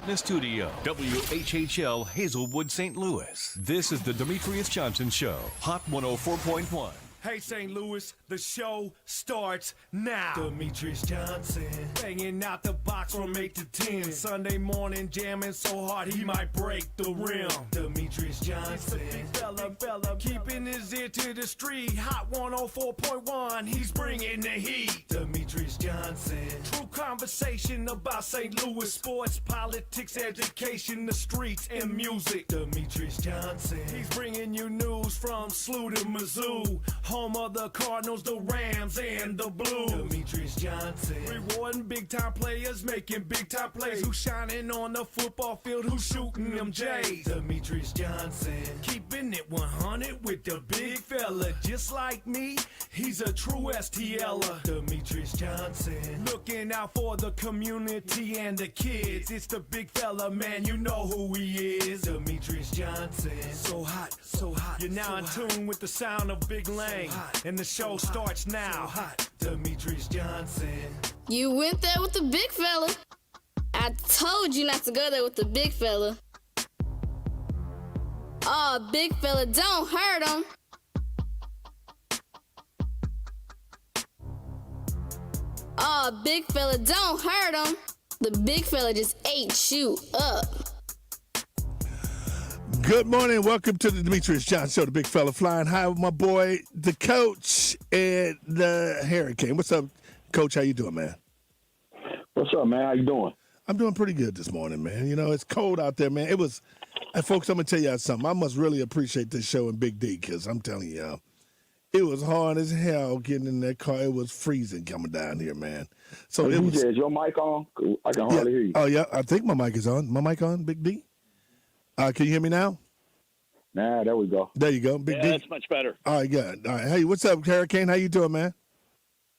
The studio, WHHL Hazelwood, St. Louis. This is the Demetrius Johnson Show, Hot 104.1. Hey, St. Louis, the show starts now. Demetrius Johnson, banging out the box from 8 to 10. Sunday morning, jamming so hard he might break the rim. Demetrius Johnson, fella, keeping his ear to the street. Hot 104.1, he's bringing the heat. Demetrius Johnson, true conversation about St. Louis sports, politics, education, the streets, and music. Demetrius Johnson, he's bringing you news from SLU to Mizzou. Home of the Cardinals, the Rams, and the Blues. Demetrius Johnson, rewarding big-time players, making big-time plays. Who's shining on the football field, who's shooting them J's. Demetrius Johnson, keeping it 100 with the big fella. Just like me, he's a true STLer. Demetrius Johnson, looking out for the community and the kids. It's the big fella, man, you know who he is. Demetrius Johnson, so hot, so hot. You're now in tune with the sound of Big Lang. And the show starts now. Hot, Demetrius Johnson. You went there with the big fella. I told you not to go there with the big fella. Oh, big fella, don't hurt him. Oh, big fella, don't hurt him. The big fella just ate you up. Good morning. Welcome to the Demetrius Johnson Show, the big fella flying high with my boy, the coach, and the Hurricane. What's up, Coach? How you doing, man? What's up, man? How you doing? I'm doing pretty good this morning, man. You know, it's cold out there, man. Folks, I'm going to tell you something. I must really appreciate this show in Big D because I'm telling you, it was hard as hell getting in that car. It was freezing coming down here, man. So hey, it was. Is your mic on? I can hardly hear you. Oh, yeah. I think my mic is on. My mic on, Big D? Can you hear me now? Nah, there we go. There you go. Big D. That's much better. All right, good. All right. Hey, what's up, Hurricane? How you doing, man?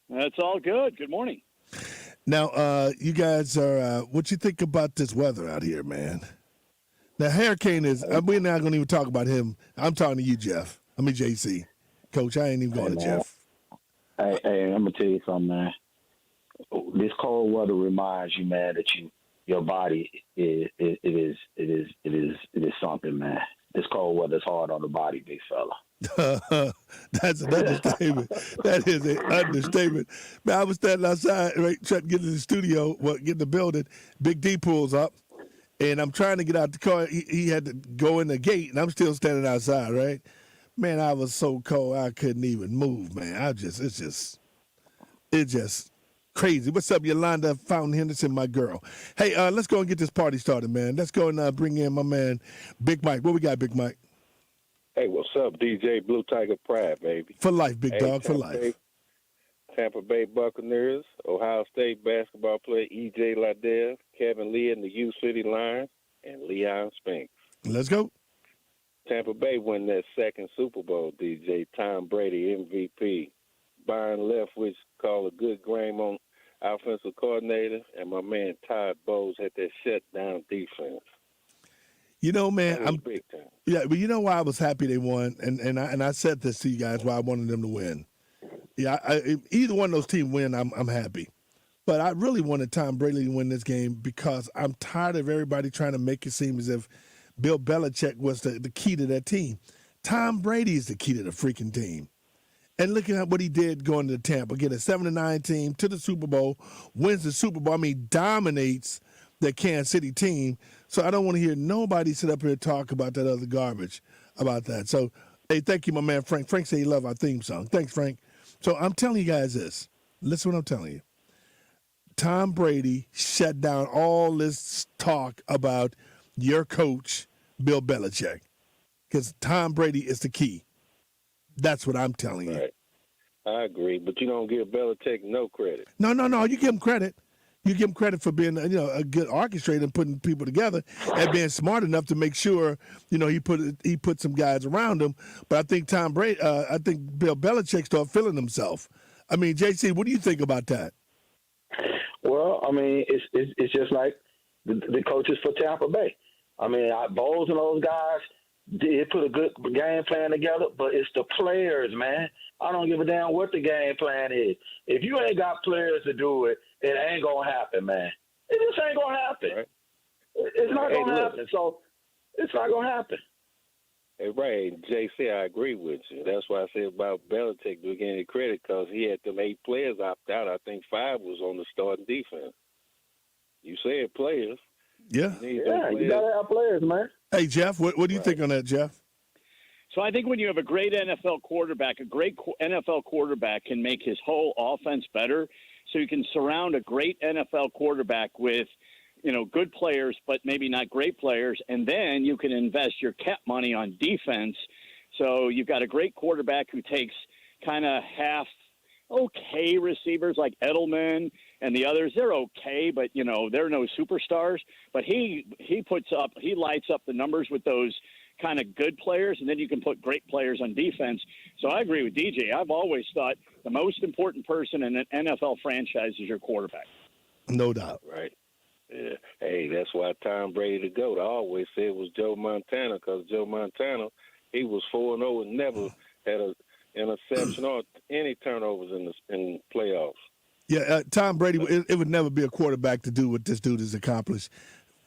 That's all good. Good morning. Now, you guys are, what you think about this weather out here, man? Now, Hurricane is, we're not going to even talk about him. I'm talking to you, Jeff. I mean, JC. Coach, I ain't even going to Jeff. Hey, I'm going to tell you something, man. This cold weather reminds you, man, that your body is something, man. This cold weather is hard on the body, big fella. That's an understatement. That is an understatement. Man, I was standing outside, right, trying to get to the studio, get in the building. Big D pulls up, and I'm trying to get out the car. He had to go in the gate, and I'm still standing outside, right? Man, I was so cold I couldn't even move, man. It's just crazy. What's up, Yolanda Fountain Henderson, my girl? Hey, let's go and get this party started, man. Let's go and bring in my man, Big Mike. What we got, Big Mike? Hey, what's up, DJ Blue Tiger Pride, baby? For life, big dog, for life. Tampa Bay Buccaneers, Ohio State basketball player E.J. Liddell, Kevin Lee and the U City Lions, and Leon Spinks. Let's go. Tampa Bay win that second Super Bowl, DJ. Tom Brady, MVP. Byron Leftwich called a good game on offensive coordinator, and my man Todd Bowles had that shutdown defense. You know, man, I'm big time. Yeah, but you know why I was happy they won, and I said this to you guys why I wanted them to win. Yeah, either one of those teams win, I'm happy. But I really wanted Tom Brady to win this game because I'm tired of everybody trying to make it seem as if Bill Belichick was the key to that team. Tom Brady is the key to the freaking team. And look at what he did going to Tampa. Get a 7-9 team to the Super Bowl, wins the Super Bowl. I mean, dominates the Kansas City team. So I don't want to hear nobody sit up here and talk about that other garbage about that. So, hey, thank you, my man Frank. Frank said he loved our theme song. Thanks, Frank. So I'm telling you guys this. Listen what I'm telling you. Tom Brady shut down all this talk about your coach, Bill Belichick, because Tom Brady is the key. That's what I'm telling you. Right. I agree, but you don't give Belichick no credit. No. You give him credit. You give him credit for being, a good orchestrator and putting people together and being smart enough to make sure, he put some guys around him. But I think I think Bill Belichick started feeling himself. I mean, JC, what do you think about that? Well, I mean, it's just like the coaches for Tampa Bay. I mean, Bowles and those guys did put a good game plan together, but it's the players, man. I don't give a damn what the game plan is. If you ain't got players to do it, it ain't going to happen, man. It just ain't going to happen. Right. It's not going to happen. So it's not going to happen. Hey, right, JC, I agree with you. That's why I said about Belichick to get any credit because he had them 8 players opt out. I think 5 was on the starting defense. You said players. Yeah. You got to have players, man. Hey, Jeff, what do you think on that, Jeff? So I think when you have a great NFL quarterback, a great NFL quarterback can make his whole offense better. So you can surround a great NFL quarterback with, good players, but maybe not great players. And then you can invest your cap money on defense. So you've got a great quarterback who takes kind of half okay receivers like Edelman and the others. They're okay, but, they're no superstars. But he lights up the numbers with those kind of good players, and then you can put great players on defense. So I agree with DJ. I've always thought the most important person in an NFL franchise is your quarterback. No doubt. Right. Yeah. Hey, that's why Tom Brady the GOAT. I always said it was Joe Montana because Joe Montana, he was 4-0 and never had an interception or any turnovers in playoffs. Yeah, Tom Brady, it would never be a quarterback to do what this dude has accomplished.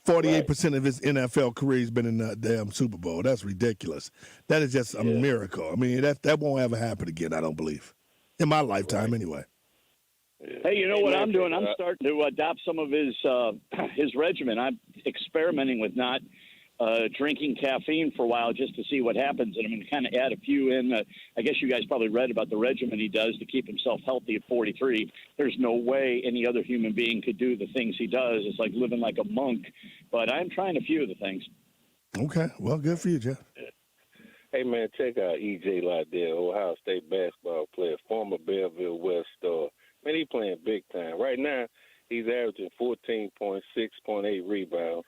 48% of his NFL career has been in the damn Super Bowl. That's ridiculous. That is just a miracle. I mean, that won't ever happen again, I don't believe. In my lifetime, anyway. Yeah. Hey, you know what I'm doing? I'm starting to adopt some of his regimen. I'm experimenting with not drinking caffeine for a while just to see what happens. And I'm going to kind of add a few in. I guess you guys probably read about the regimen he does to keep himself healthy at 43. There's no way any other human being could do the things he does. It's like living like a monk. But I'm trying a few of the things. Okay. Well, good for you, Jeff. Hey, man, check out E.J. Liddell, Ohio State basketball player, former Belleville West star. Man, he playing big time. Right now, he's averaging 14 points, 6.8 rebounds.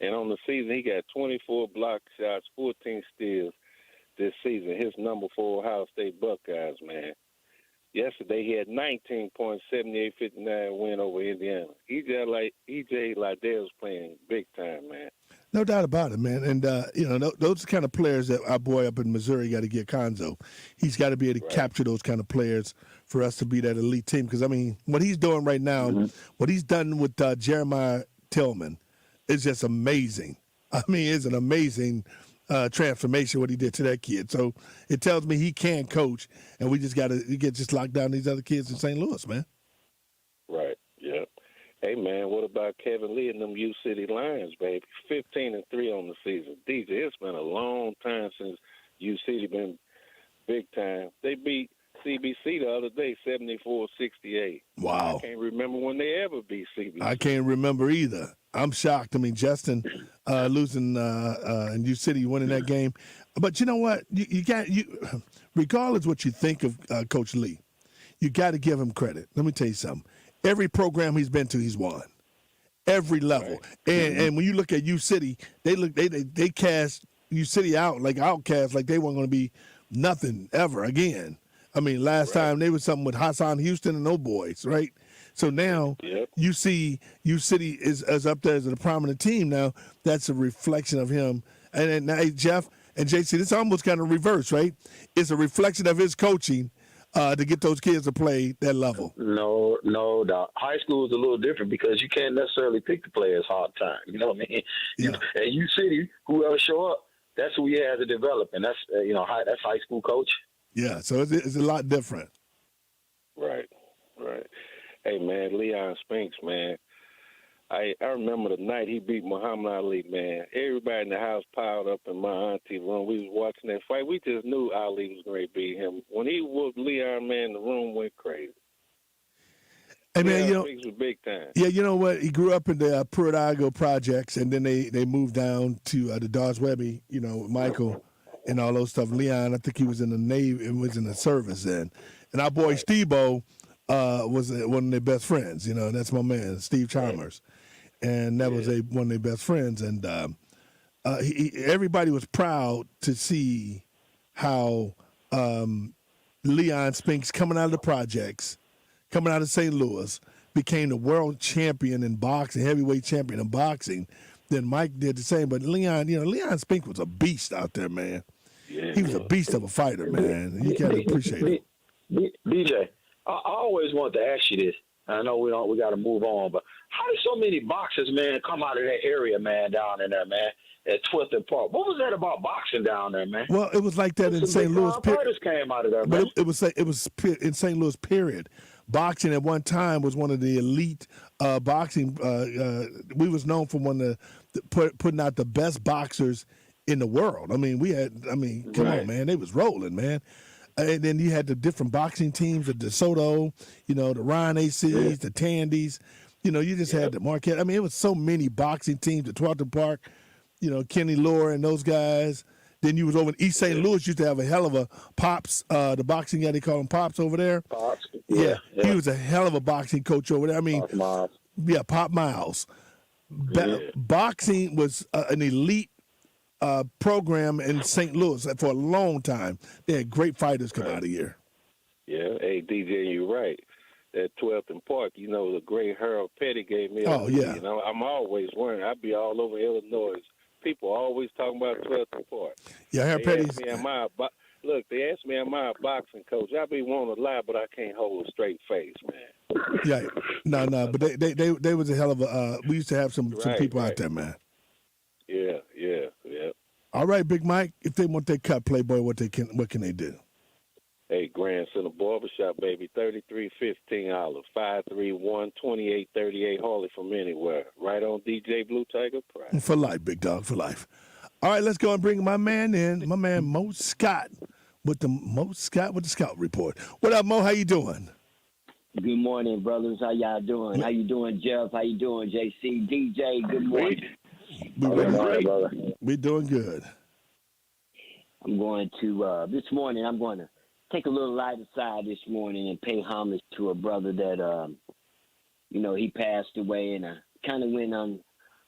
And on the season, he got 24 block shots, 14 steals this season. His number 4 Ohio State Buckeyes, man. Yesterday, he had 19 points, 78-59 win over Indiana. E.J. Liddell's playing big time, man. No doubt about it, man. And, those kind of players that our boy up in Missouri got to get Konzo. He's got to be able to capture those kind of players for us to be that elite team. Because, I mean, what he's doing right now, what he's done with Jeremiah Tillman is just amazing. I mean, it's an amazing transformation what he did to that kid. So it tells me he can coach, and we just got to get just lock down these other kids in St. Louis, man. Right, yeah. Hey, man, what about Kevin Lee and them U-City Lions, baby? 15-3 on the season. DJ, it's been a long time since U-City been big time. They beat CBC the other day, 74-68. Wow. I can't remember when they ever beat CBC. I can't remember either. I'm shocked. I mean, Justin losing and U-City winning that game. But you know what? You regardless what you think of Coach Lee, you got to give him credit. Let me tell you something. Every program he's been to, he's won. Every level. Right. And when you look at U-City, they cast U-City out like outcasts, like they weren't going to be nothing ever again. I mean, last time they was something with Hassan Houston and no boys, right? So now you see U-City is up there as a prominent team now. That's a reflection of him. And now, Jeff and JC, this almost kind of reverse, right? It's a reflection of his coaching to get those kids to play that level. No. High school is a little different because you can't necessarily pick the players hard time. You know what I mean? Yeah. And U-City, whoever show up, that's who he has to develop, and that's that's high school coach. Yeah, so it's a lot different. Right. Hey, man, Leon Spinks, man. I remember the night he beat Muhammad Ali, man. Everybody in the house piled up in my auntie room. We was watching that fight. We just knew Ali was going to beat him. When he whooped Leon, man, the room went crazy. Hey, man, Spinks was big time. Yeah, you know what? He grew up in the Pruitt-Igoe projects, and then they moved down to the Dawes Webby, Michael and all those stuff. Leon, I think he was in the Navy and was in the service then. And our boy Steve-O was one of their best friends. That's my man, Steve Chalmers. And that was one of their best friends. And everybody was proud to see how Leon Spinks, coming out of the projects, coming out of St. Louis, became the world champion in boxing, heavyweight champion in boxing. Then Mike did the same. But Leon Spinks was a beast out there, man. Yeah, he was a beast of a fighter, man. You got to appreciate it. DJ, I always wanted to ask you this. I know we got to move on, but how did so many boxers, man, come out of that area, man, down in there, man, at 12th and Park? What was that about boxing down there, man? Well, it was like that in St. Louis. Fighters came out of there, man. But it was in St. Louis. Period. Boxing at one time was one of the elite boxing. We was known for one of putting out the best boxers in the world. I mean, come on, man, they was rolling, man. And then you had the different boxing teams, the DeSoto, the Ryan ACs, the Tandys. You just had the Marquette. I mean, it was so many boxing teams, the 12th Park, Kenny Lohr and those guys. Then you was over in East St. Louis, used to have a hell of a Pops, the boxing guy, they call him Pops over there. Pops. Yeah. He was a hell of a boxing coach over there. I mean, Pop Miles. Boxing was an elite program in St. Louis for a long time. They had great fighters come out of here. Yeah, hey, DJ, you're right. At 12th and Park, the great Harold Petty gave me I'm always wondering. I'd be all over Illinois. People always talking about 12th and Park. Yeah, Harold Petty's. They asked me, am I a boxing coach? I be wanting to lie, but I can't hold a straight face, man. Yeah, no, but they was a hell of a. We used to have some people out there, man. Yeah. All right, Big Mike. If they want their cut, Playboy, what can they do? Hey, Grand Center Barbershop, baby, 3315 Olive, 531-2838 Harley from anywhere. Right on DJ Blue Tiger Price. For life, big dog, for life. All right, let's go and bring my man in, my man Mo Scott with the Scout Report. What up, Mo? How you doing? Good morning, brothers. How y'all doing? How you doing, Jeff? How you doing, JC? DJ, good morning. We're doing good. I'm going to, this morning, I'm going to take a little lighter side this morning and pay homage to a brother that, he passed away, and I kind of went on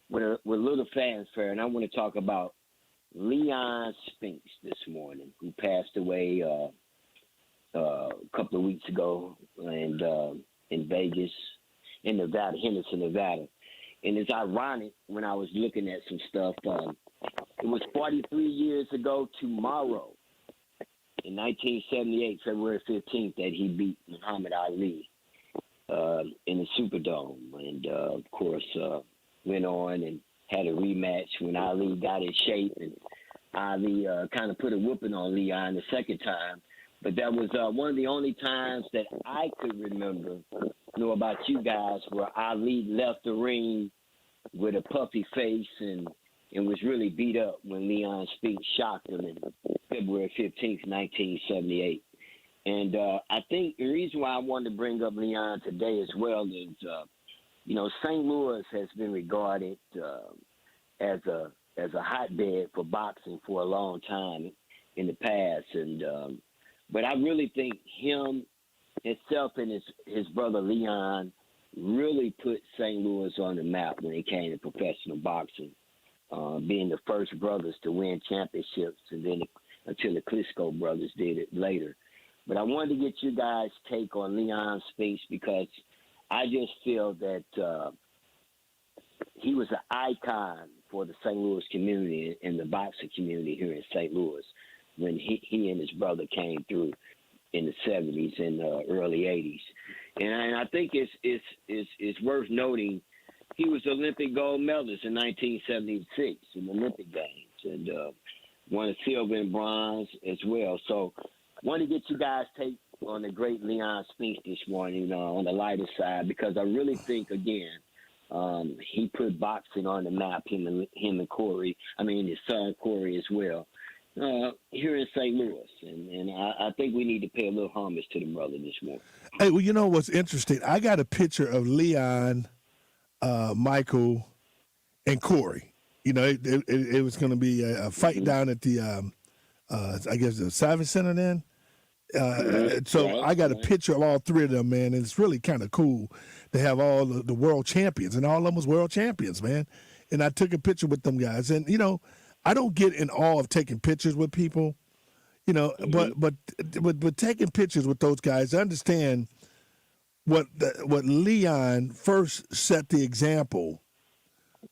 with a little fanfare, and I want to talk about Leon Spinks this morning, who passed away a couple of weeks ago, and in Vegas, in Nevada, Henderson, Nevada. And it's ironic when I was looking at some stuff. It was 43 years ago tomorrow, in 1978, February 15th, that he beat Muhammad Ali in the Superdome. And, of course, went on and had a rematch when Ali got in shape. And Ali kind of put a whooping on Leon the second time. But that was one of the only times that I could remember, know about you guys, where Ali left the ring with a puffy face and was really beat up when Leon Spinks shocked him in February 15th, 1978. And I think the reason why I wanted to bring up Leon today as well is, St. Louis has been regarded as a hotbed for boxing for a long time in the past. And but I really think him, himself, and his brother Leon really put St. Louis on the map when it came to professional boxing, being the first brothers to win championships, and then until the Klitschko brothers did it later. But I wanted to get you guys' take on Leon Spinks because I just feel that he was an icon for the St. Louis community and the boxing community here in St. Louis when he and his brother came through in the 70s and early 80s. And I think it's worth noting he was Olympic gold medalist in 1976 in the Olympic Games and won a silver and bronze as well. So I want to get you guys' take on the great Leon Spinks this morning on the lighter side because I really think, again, he put boxing on the map, him and Corey. I mean, his son Corey as well. Here in St. Louis, and I think we need to pay a little homage to the brother this morning. Hey, well, you know what's interesting? I got a picture of Leon, Michael, and Corey. It was going to be a fight down at the, I guess, the Savage Center then. So I got a picture of all three of them, man, and it's really kind of cool to have all the world champions, and all of them was world champions, man. And I took a picture with them guys, and I don't get in awe of taking pictures with people, but taking pictures with those guys, I understand what Leon first set the example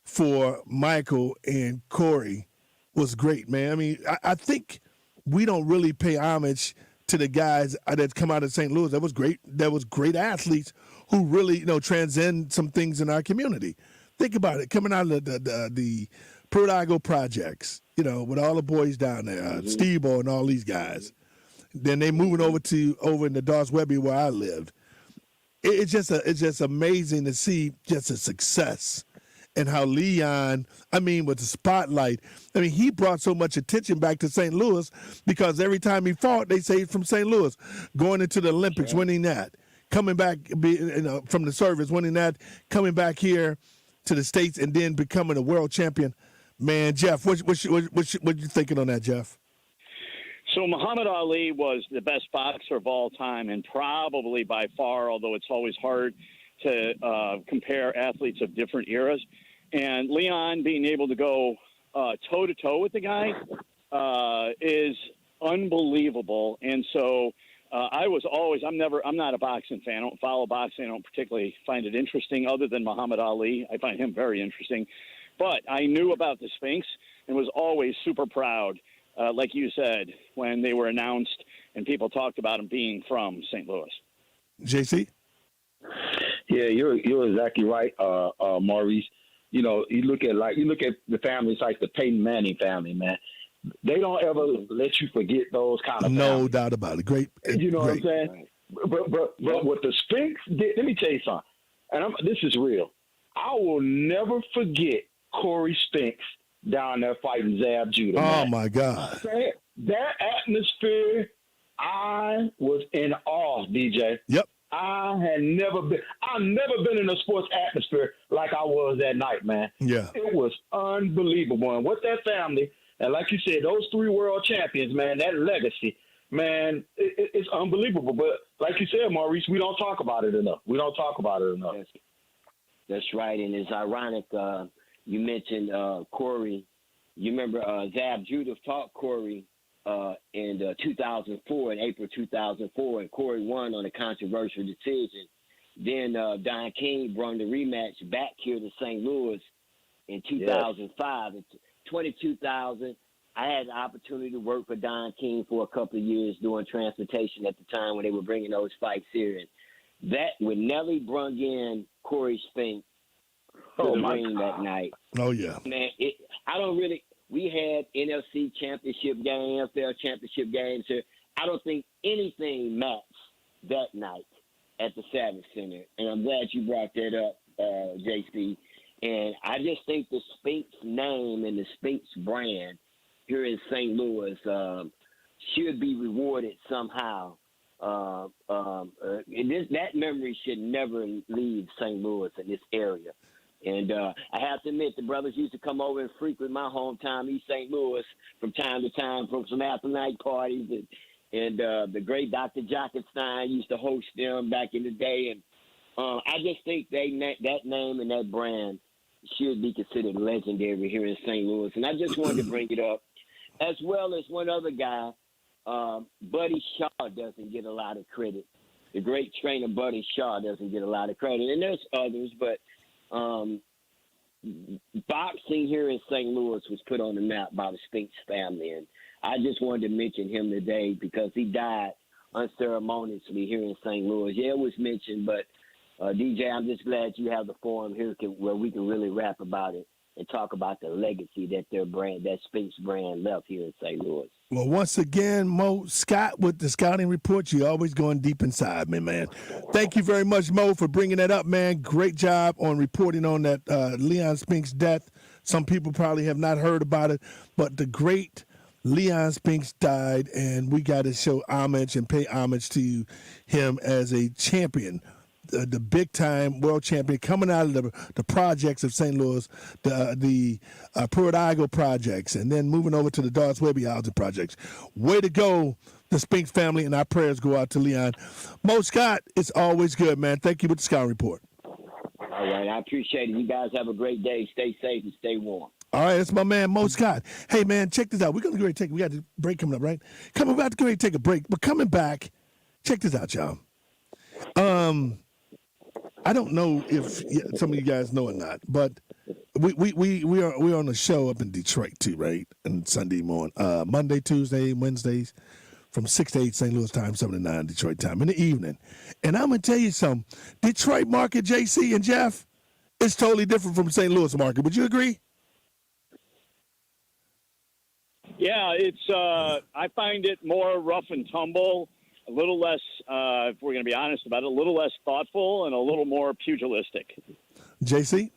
for Michael and Corey was great, man. I mean, I think we don't really pay homage to the guys that come out of St. Louis. That was great. That was great athletes who really, transcend some things in our community. Think about it. Coming out of the Prodigal projects, with all the boys down there, Steve and all these guys. Then they moving over in the Dawes Webby where I lived. It's just amazing to see just a success. And how Leon, with the spotlight, he brought so much attention back to St. Louis because every time he fought, they say he's from St. Louis, going into the Olympics, winning that, coming back from the service, winning that, coming back here to the States, and then becoming a world champion. Man, Jeff, what you thinking on that, Jeff? So Muhammad Ali was the best boxer of all time, and probably by far, although it's always hard to compare athletes of different eras. And Leon being able to go toe-to-toe with the guy is unbelievable. And so I'm not a boxing fan. I don't follow boxing. I don't particularly find it interesting other than Muhammad Ali. I find him very interesting. But I knew about the Sphinx and was always super proud, like you said, when they were announced and people talked about him being from St. Louis. JC? Yeah, you're exactly right, Maurice. You look at the families like the Peyton Manning family, man. They don't ever let you forget those kind of no families. Doubt about it. Great. You know great. what I'm saying? But what the Sphinx did, let me tell you something. And this is real. I will never forget Corey Spinks down there fighting Zab Judah. Oh, man. my God. That atmosphere, I was in awe, DJ. Yep. I've never been in a sports atmosphere like I was that night, man. Yeah. It was unbelievable. And what that family, and like you said, those 3 world champions, man, that legacy, man, it's unbelievable. But like you said, Maurice, we don't talk about it enough. That's right. And it's ironic, you mentioned Corey. You remember Zab Judah fought Corey in 2004, in April 2004, and Corey won on a controversial decision. Then Don King brought the rematch back here to St. Louis in 2005. It's 22,000. I had the opportunity to work for Don King for a couple of years doing transportation at the time when they were bringing those fights here. And that, when Nelly brung in Corey Spinks to the ring that night. Oh, yeah. Man, we had NFC championship game, NFL championship games here. I don't think anything matched that night at the Savage Center. And I'm glad you brought that up, JC. And I just think the Spinks name and the Spinks brand here in St. Louis should be rewarded somehow. That memory should never leave St. Louis in this area. And I have to admit, the brothers used to come over and frequent my hometown, East St. Louis, from time to time for some after-night parties. And the great Dr. Jockenstein used to host them back in the day. And I just think that name and that brand should be considered legendary here in St. Louis. And I just wanted to bring it up, as well as one other guy, Buddy Shaw doesn't get a lot of credit. The great trainer Buddy Shaw doesn't get a lot of credit. And there's others, but boxing here in St. Louis was put on the map by the Spinks family, and I just wanted to mention him today because he died unceremoniously here in St. Louis. Yeah, it was mentioned, but DJ, I'm just glad you have the forum here where we can really rap about it and talk about the legacy that that Spinks brand left here in St. Louis. Well, once again, Mo Scott with the scouting report. You're always going deep inside me, man. Thank you very much, Mo, for bringing that up, man. Great job on reporting on that Leon Spinks death. Some people probably have not heard about it, but the great Leon Spinks died, and we got to show homage and pay homage to him as a champion. The big-time world champion coming out of the projects of St. Louis, the Prodigal projects, and then moving over to the Dawes Webby housing projects. Way to go, the Spinks family, and our prayers go out to Leon. Mo Scott, it's always good, man. Thank you with the Scout Report. All right, I appreciate it. You guys have a great day. Stay safe and stay warm. All right, that's my man, Mo Scott. Hey, man, check this out. We're going to go ahead and take, we got a break coming up, right? We're about to go ahead and take a break, but coming back, check this out, y'all. I don't know if some of you guys know or not, but we're on a show up in Detroit too, right? And Sunday morning, Monday, Tuesday, Wednesdays, from 6 to 8 St. Louis time, 7 to 9 Detroit time in the evening. And I'm going to tell you something. Detroit market, JC and Jeff, is totally different from St. Louis market. Would you agree? Yeah, it's. I find it more rough and tumble, a little less, if we're going to be honest about it, a little less thoughtful and a little more pugilistic. JC?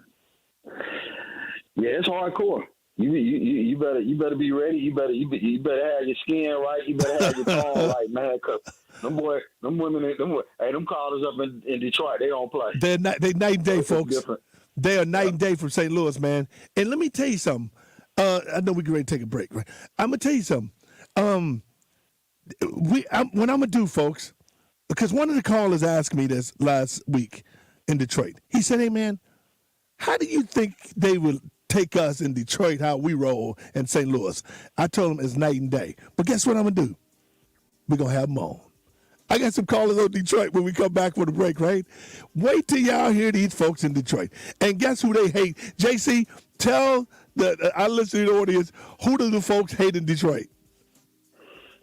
Yeah, it's hardcore. You better be ready. You better have your skin right. You better have your tone right, man. Cause them women, them callers up in Detroit, they don't play. They night and day, folks. Different. They are night and day from St. Louis, man. And let me tell you something. I know we're ready to take a break, right? I'm gonna tell you something. What I'm gonna do, folks, because one of the callers asked me this last week in Detroit. He said, "Hey, man, how do you think they will take us in Detroit, how we roll in St. Louis?" I told him it's night and day. But guess what I'm gonna do? We're gonna have them on. I got some callers on Detroit when we come back for the break, right? Wait till y'all hear these folks in Detroit. And guess who they hate? JC, tell our listening audience, who do the folks hate in Detroit?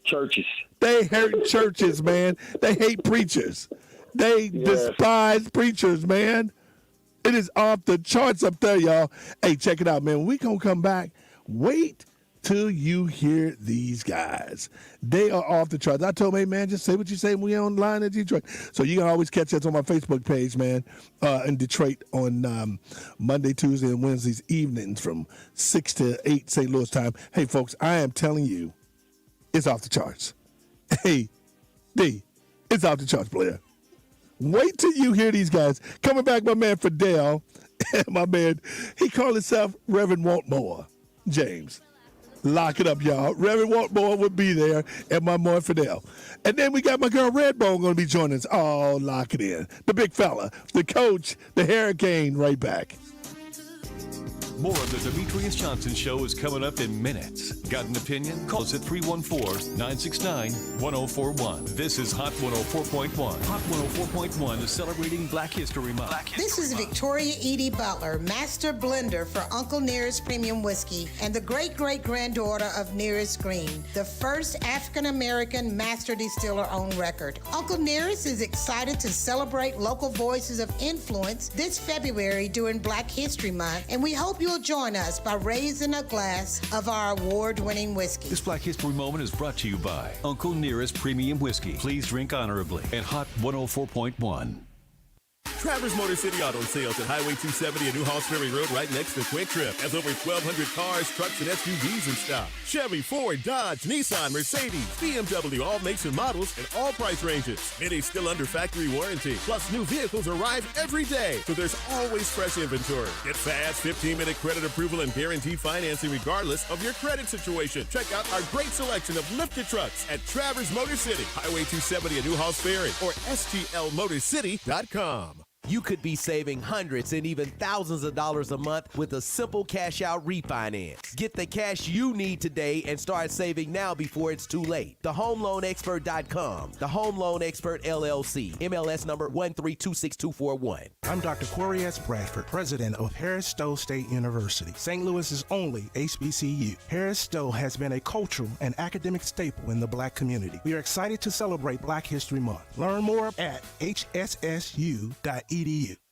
Churches. They hate churches, man. They hate preachers. They despise preachers, man. It is off the charts up there, y'all. Hey, check it out, man. When we gonna come back, wait till you hear these guys. They are off the charts. I told them, hey, man, just say what you say when we online in Detroit. So you can always catch us on my Facebook page, man, in Detroit on Monday, Tuesday, and Wednesdays evenings from 6 to 8 St. Louis time. Hey, folks, I am telling you, it's off the charts. Hey, D, it's off the charts, player. Wait till you hear these guys. Coming back, my man Fidel, my man, he called himself Reverend Waltmore James. Lock it up, y'all. Reverend Waltmore will be there, and my boy Fidel. And then we got my girl Redbone going to be joining us. Oh, lock it in. The big fella, the coach, the Hurricane, right back. More of the Demetrius Johnson Show is coming up in minutes. Got an opinion? Call us at 314-969-1041. This is Hot 104.1. Hot 104.1 is celebrating Black History Month. This is Victoria Edie Butler, master blender for Uncle Nearest Premium Whiskey and the great-great-granddaughter of Nearest Green, the first African-American master distiller on record. Uncle Nearest is excited to celebrate local voices of influence this February during Black History Month, and we hope you'll join us by raising a glass of our award-winning whiskey. This Black History Moment is brought to you by Uncle Nearest Premium Whiskey. Please drink honorably. And Hot 104.1. Travers Motor City Auto Sales at Highway 270 and Newhouse Ferry Road right next to Quick Trip has over 1,200 cars, trucks, and SUVs in stock. Chevy, Ford, Dodge, Nissan, Mercedes, BMW, all makes and models, and all price ranges. Many still under factory warranty. Plus, new vehicles arrive every day, so there's always fresh inventory. Get fast 15-minute credit approval and guaranteed financing regardless of your credit situation. Check out our great selection of lifted trucks at Travers Motor City, Highway 270 and Newhouse Ferry, or STLMotorCity.com. You could be saving hundreds and even thousands of dollars a month with a simple cash-out refinance. Get the cash you need today and start saving now before it's too late. TheHomeLoanExpert.com. The Home Loan Expert, LLC. MLS number 1326241. I'm Dr. Corey S. Bradford, president of Harris Stowe State University, St. Louis's only HBCU. Harris Stowe has been a cultural and academic staple in the Black community. We are excited to celebrate Black History Month. Learn more at hssu.edu.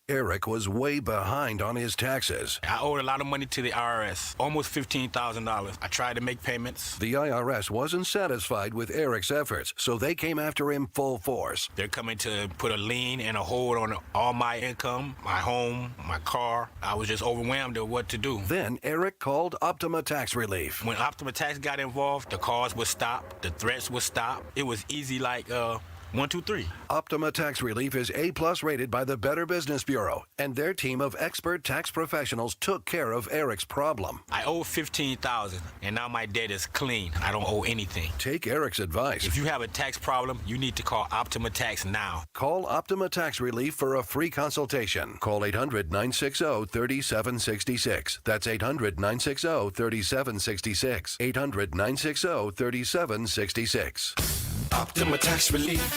Eric was way behind on his taxes. I owed a lot of money to the IRS, almost $15,000. I tried to make payments. The IRS wasn't satisfied with Eric's efforts, so they came after him full force. They're coming to put a lien and a hold on all my income, my home, my car. I was just overwhelmed at what to do. Then Eric called Optima Tax Relief. When Optima Tax got involved, the calls would stop, the threats would stop. It was easy like 1, 2, 3. Optima Tax Relief is A+ rated by the Better Business Bureau, and their team of expert tax professionals took care of Eric's problem. I owe $15,000, and now my debt is clean. I don't owe anything. Take Eric's advice. If you have a tax problem, you need to call Optima Tax now. Call Optima Tax Relief for a free consultation. Call 800-960-3766. That's 800-960-3766. 800-960-3766. Optima Tax Relief.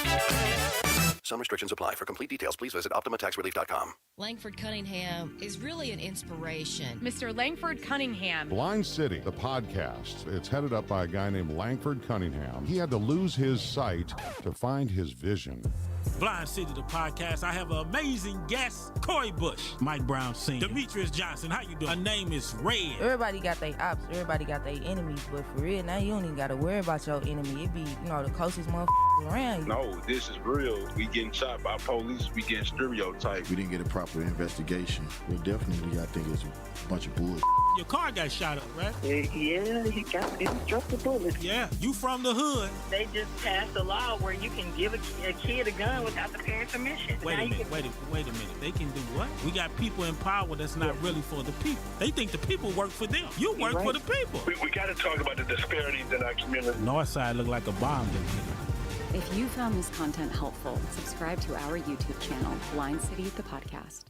Some restrictions apply. For complete details, please visit OptimaTaxRelief.com. Langford Cunningham is really an inspiration. Mr. Langford Cunningham. Blind City, the podcast. It's headed up by a guy named Langford Cunningham. He had to lose his sight to find his vision. Blind City, the podcast. I have an amazing guest, Corey Bush, Mike Brown Sr., Demetrius Johnson. How you doing? Her name is Red. Everybody got their ops. Everybody got their enemies. But for real, now you don't even got to worry about your enemy. It be, the closest motherfuckers around you. No, this is real. We getting shot by police. We getting stereotyped. We didn't get a proper investigation. Well, definitely, I think it's a bunch of bullshit. Your car got shot up, right? Yeah, he struck the bullet. Yeah, you from the hood. They just passed a law where you can give a kid a gun without the parents' permission. Wait a minute. They can do what? We got people in power that's not really for the people. They think the people work for them. You work for the people. We got to talk about the disparities in our community. Northside look like a bomb didn't hit it. If you found this content helpful, subscribe to our YouTube channel, Blind City, the podcast.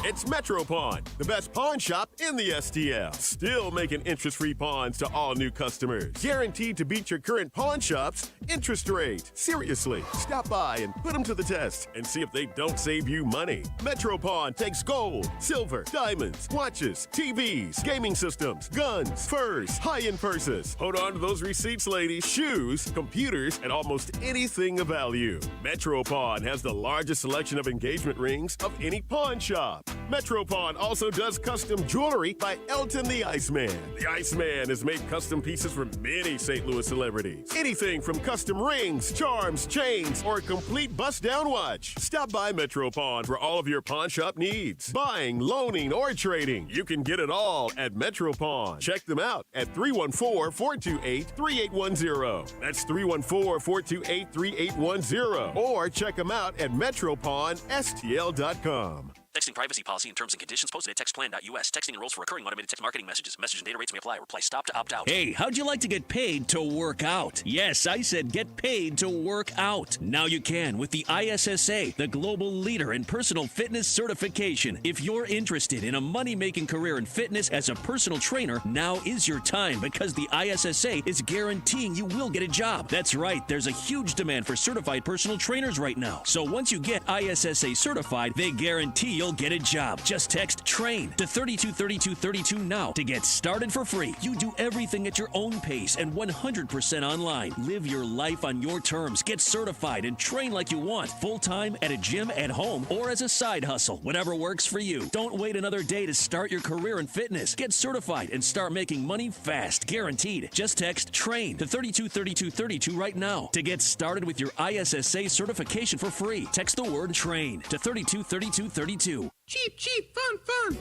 It's Metro Pawn, the best pawn shop in the STL. Still making interest-free pawns to all new customers. Guaranteed to beat your current pawn shop's interest rate. Seriously, stop by and put them to the test and see if they don't save you money. Metro Pawn takes gold, silver, diamonds, watches, TVs, gaming systems, guns, furs, high-end purses. Hold on to those receipts, ladies. Shoes, computers, and almost anything of value. Metro Pawn has the largest selection of engagement rings of any pawn shop. Metro Pawn also does custom jewelry by Elton the Iceman. The Iceman has made custom pieces for many St. Louis celebrities. Anything from custom rings, charms, chains, or a complete bust-down watch. Stop by Metro Pawn for all of your pawn shop needs. Buying, loaning, or trading. You can get it all at Metro Pawn. Check them out at 314-428-3810. That's 314-428-3810. Or check them out at MetroPawnSTL.com. Texting privacy policy and terms and conditions posted at textplan.us. Texting enrolls for recurring automated text marketing messages. Message and data rates may apply. Reply stop to opt out. Hey, how'd you like to get paid to work out? Yes, I said get paid to work out. Now you can with the ISSA, the global leader in personal fitness certification. If you're interested in a money-making career in fitness as a personal trainer, now is your time because the ISSA is guaranteeing you will get a job. That's right, there's a huge demand for certified personal trainers right now. So once you get ISSA certified, they guarantee you'll get a job. Just text TRAIN to 323232 now to get started for free. You do everything at your own pace and 100% online. Live your life on your terms. Get certified and train like you want. Full-time, at a gym, at home, or as a side hustle. Whatever works for you. Don't wait another day to start your career in fitness. Get certified and start making money fast. Guaranteed. Just text TRAIN to 323232 right now to get started with your ISSA certification for free. Text the word TRAIN to 323232. Cheap, fun.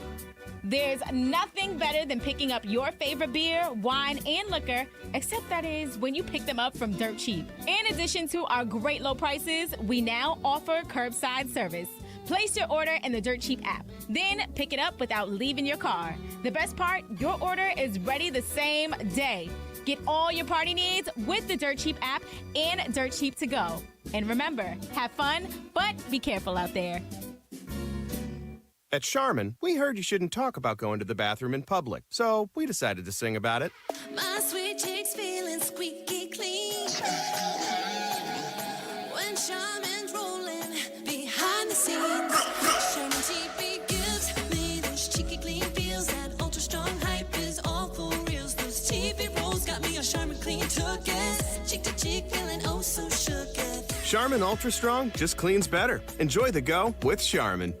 There's nothing better than picking up your favorite beer, wine, and liquor, except that is when you pick them up from Dirt Cheap. In addition to our great low prices, we now offer curbside service. Place your order in the Dirt Cheap app, then pick it up without leaving your car. The best part, your order is ready the same day. Get all your party needs with the Dirt Cheap app and Dirt Cheap to go. And remember, have fun, but be careful out there. At Charmin, we heard you shouldn't talk about going to the bathroom in public, so we decided to sing about it. My sweet cheeks feeling squeaky clean when Charmin's rolling behind the scenes. Charmin TV gives me those cheeky clean feels. That ultra strong hype is all for reals. Those TV rolls got me a Charmin clean took-it. Cheek to cheek feeling oh so shook-it. Charmin Ultra Strong just cleans better. Enjoy the go with Charmin.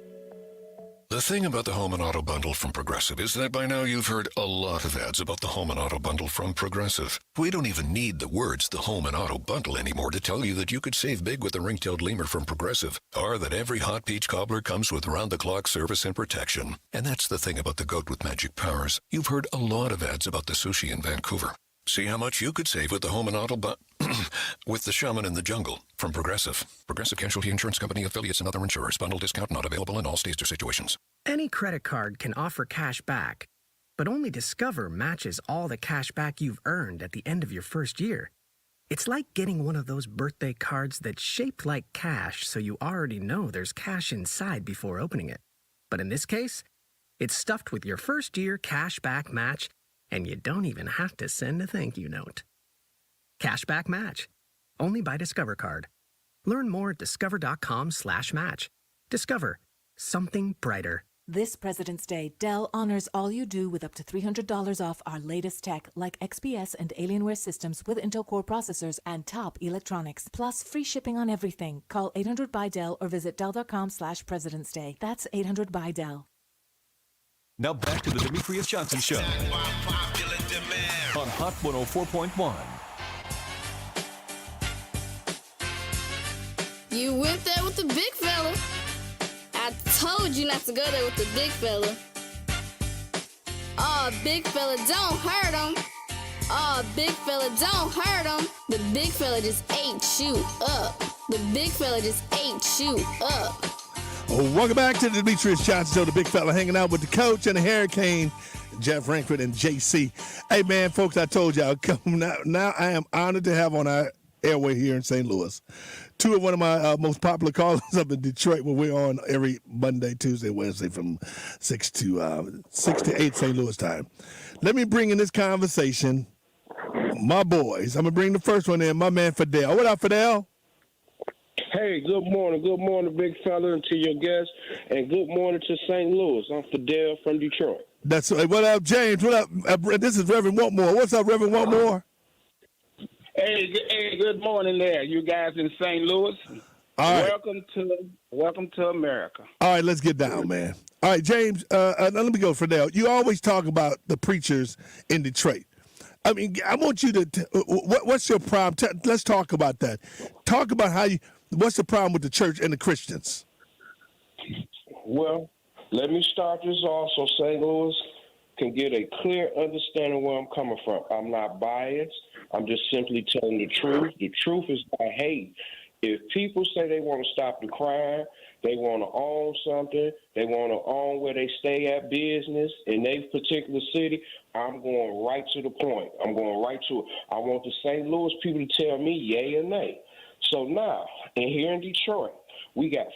The thing about the Home and Auto Bundle from Progressive is that by now you've heard a lot of ads about the Home and Auto Bundle from Progressive. We don't even need the words the Home and Auto Bundle anymore to tell you that you could save big with the ring-tailed lemur from Progressive, or that every hot peach cobbler comes with round-the-clock service and protection. And that's the thing about the goat with magic powers. You've heard a lot of ads about the sushi in Vancouver. See how much you could save with the Home and Auto with the Shaman in the Jungle from Progressive. Progressive Casualty Insurance Company, affiliates, and other insurers. Bundle discount not available in all states or situations. Any credit card can offer cash back, but only Discover matches all the cash back you've earned at the end of your first year. It's like getting one of those birthday cards that's shaped like cash, so you already know there's cash inside before opening it. But in this case, it's stuffed with your first year cash back match, and you don't even have to send a thank you note. Cashback match. Only by Discover Card. Learn more at discover.com/match. Discover, something brighter. This President's Day, Dell honors all you do with up to $300 off our latest tech like XPS and Alienware systems with Intel Core processors and top electronics. Plus free shipping on everything. Call 800-BY-DELL or visit Dell.com/President's Day. That's 800-BY-DELL. Now back to the Demetrius Johnson Show on Hot 104.1. You went there with the big fella. I told you not to go there with the big fella. Oh, big fella, don't hurt him. Oh, big fella, don't hurt him. The big fella just ate you up. The big fella just ate you up. Welcome back to the Demetrius Johnson Show, the big fella hanging out with the coach and the Hurricane, Jeff Rankford and JC. Hey, man, folks, I told y'all, now I am honored to have on our airway here in St. Louis two of one of my most popular callers up in Detroit, where we're on every Monday, Tuesday, Wednesday from 6 to 8 St. Louis time. Let me bring in this conversation my boys. I'm going to bring the first one in, my man Fidel. What up, Fidel? Hey, good morning, big fella, and to your guests, and good morning to St. Louis. I'm Fidel from Detroit. That's right. What up, James? What up? This is Reverend Whatmore. What's up, Reverend Whatmore? Hey, good morning there, you guys in St. Louis. All right. Welcome to America. All right, let's get down, man. All right, James, let me go, Fidel. You always talk about the preachers in Detroit. I mean, I want you to, what's your problem? Let's talk about that. Talk about what's the problem with the church and the Christians? Well, let me start this off so St. Louis can get a clear understanding where I'm coming from. I'm not biased. I'm just simply telling the truth. The truth is I hate. If people say they want to stop the crime, they want to own something, they want to own where they stay at business in their particular city, I'm going right to the point. I'm going right to it. I want the St. Louis people to tell me yay or nay. So now, and here in Detroit, we got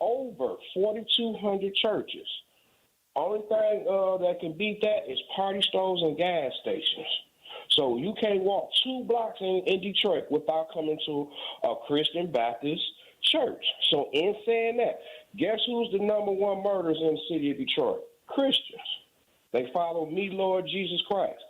over 4,200 churches. Only thing that can beat that is party stores and gas stations. So you can't walk 2 blocks in Detroit without coming to a Christian Baptist church. So in saying that, guess who's the number one murderers in the city of Detroit? Christians. They follow me, Lord Jesus Christ.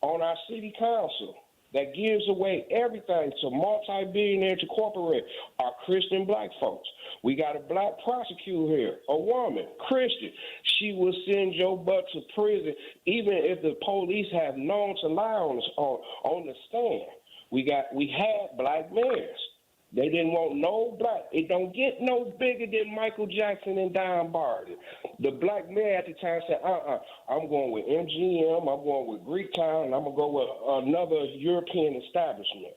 On our city council that gives away everything to multi-billionaire to corporate are Christian black folks. We got a black prosecutor here, a woman, Christian. She will send your butt to prison even if the police have known to lie on the stand. We had black mayors. They didn't want no black. It don't get no bigger than Michael Jackson and Don Barton. The black mayor at the time said, I'm going with MGM, I'm going with Greektown, and I'm going to go with another European establishment.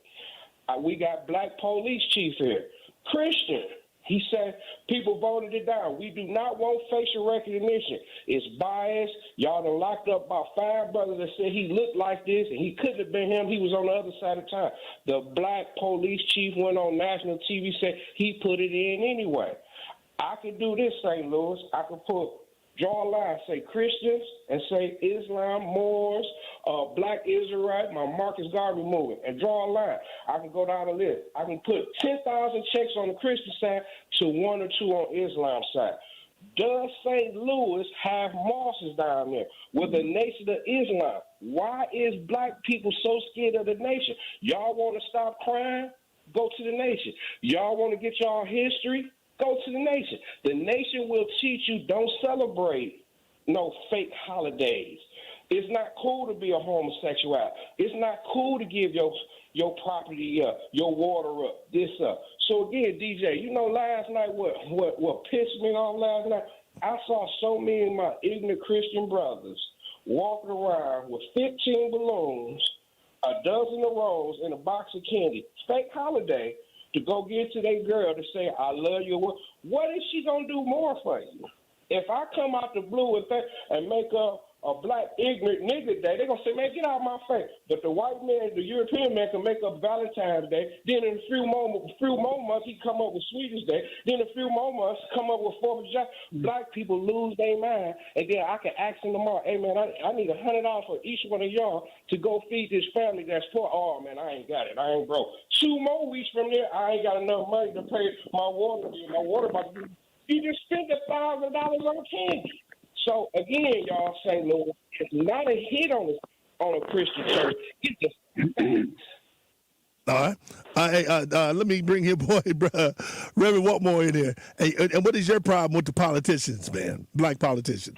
We got black police chief here, Christian. He said people voted it down. We do not want facial recognition. It's biased. Y'all done locked up about 5 brothers that said he looked like this, and he couldn't have been him. He was on the other side of town. The black police chief went on national TV, said he put it in anyway. I could do this, St. Louis. I could draw a line, say Christians, and say Islam, Moors, Black Israelite, my Marcus Garvey movement, and draw a line. I can go down the list. I can put 10,000 checks on the Christian side to 1 or 2 on Islam side. Does St. Louis have mosques down there with the Nation of Islam? Why is black people so scared of the nation? Y'all want to stop crime? Go to the nation. Y'all want to get y'all history? Go to the nation. The nation will teach you don't celebrate no fake holidays. It's not cool to be a homosexual. It's not cool to give your property up, your water up, this up. So again, DJ, last night what pissed me off last night? I saw so many of my ignorant Christian brothers walking around with 15 balloons, a dozen of roses, and a box of candy. Fake holiday. To go get to that girl to say, I love you. What is she going to do more for you? If I come out the blue and make a a black ignorant nigga day, they're gonna say, man, get out of my face. But the white man, the European man can make up Valentine's Day. Then in a few more months, he come up with Sweetest Day. Then in a few more months, come up with 4th of July. Black people lose their mind, and then I can ask them tomorrow, hey man, I need $100 for each one of y'all to go feed this family that's poor. Oh man, I ain't got it. I ain't broke. 2 more weeks from there, I ain't got enough money to pay my water bill. My water bill. You just spent $1,000 on candy. So again, y'all, St. Louis, it's not a hit on a Christian church. It's just all right. Let me bring your boy, Reverend Waltmore in here. Hey, and what is your problem with the politicians, man? Black politicians.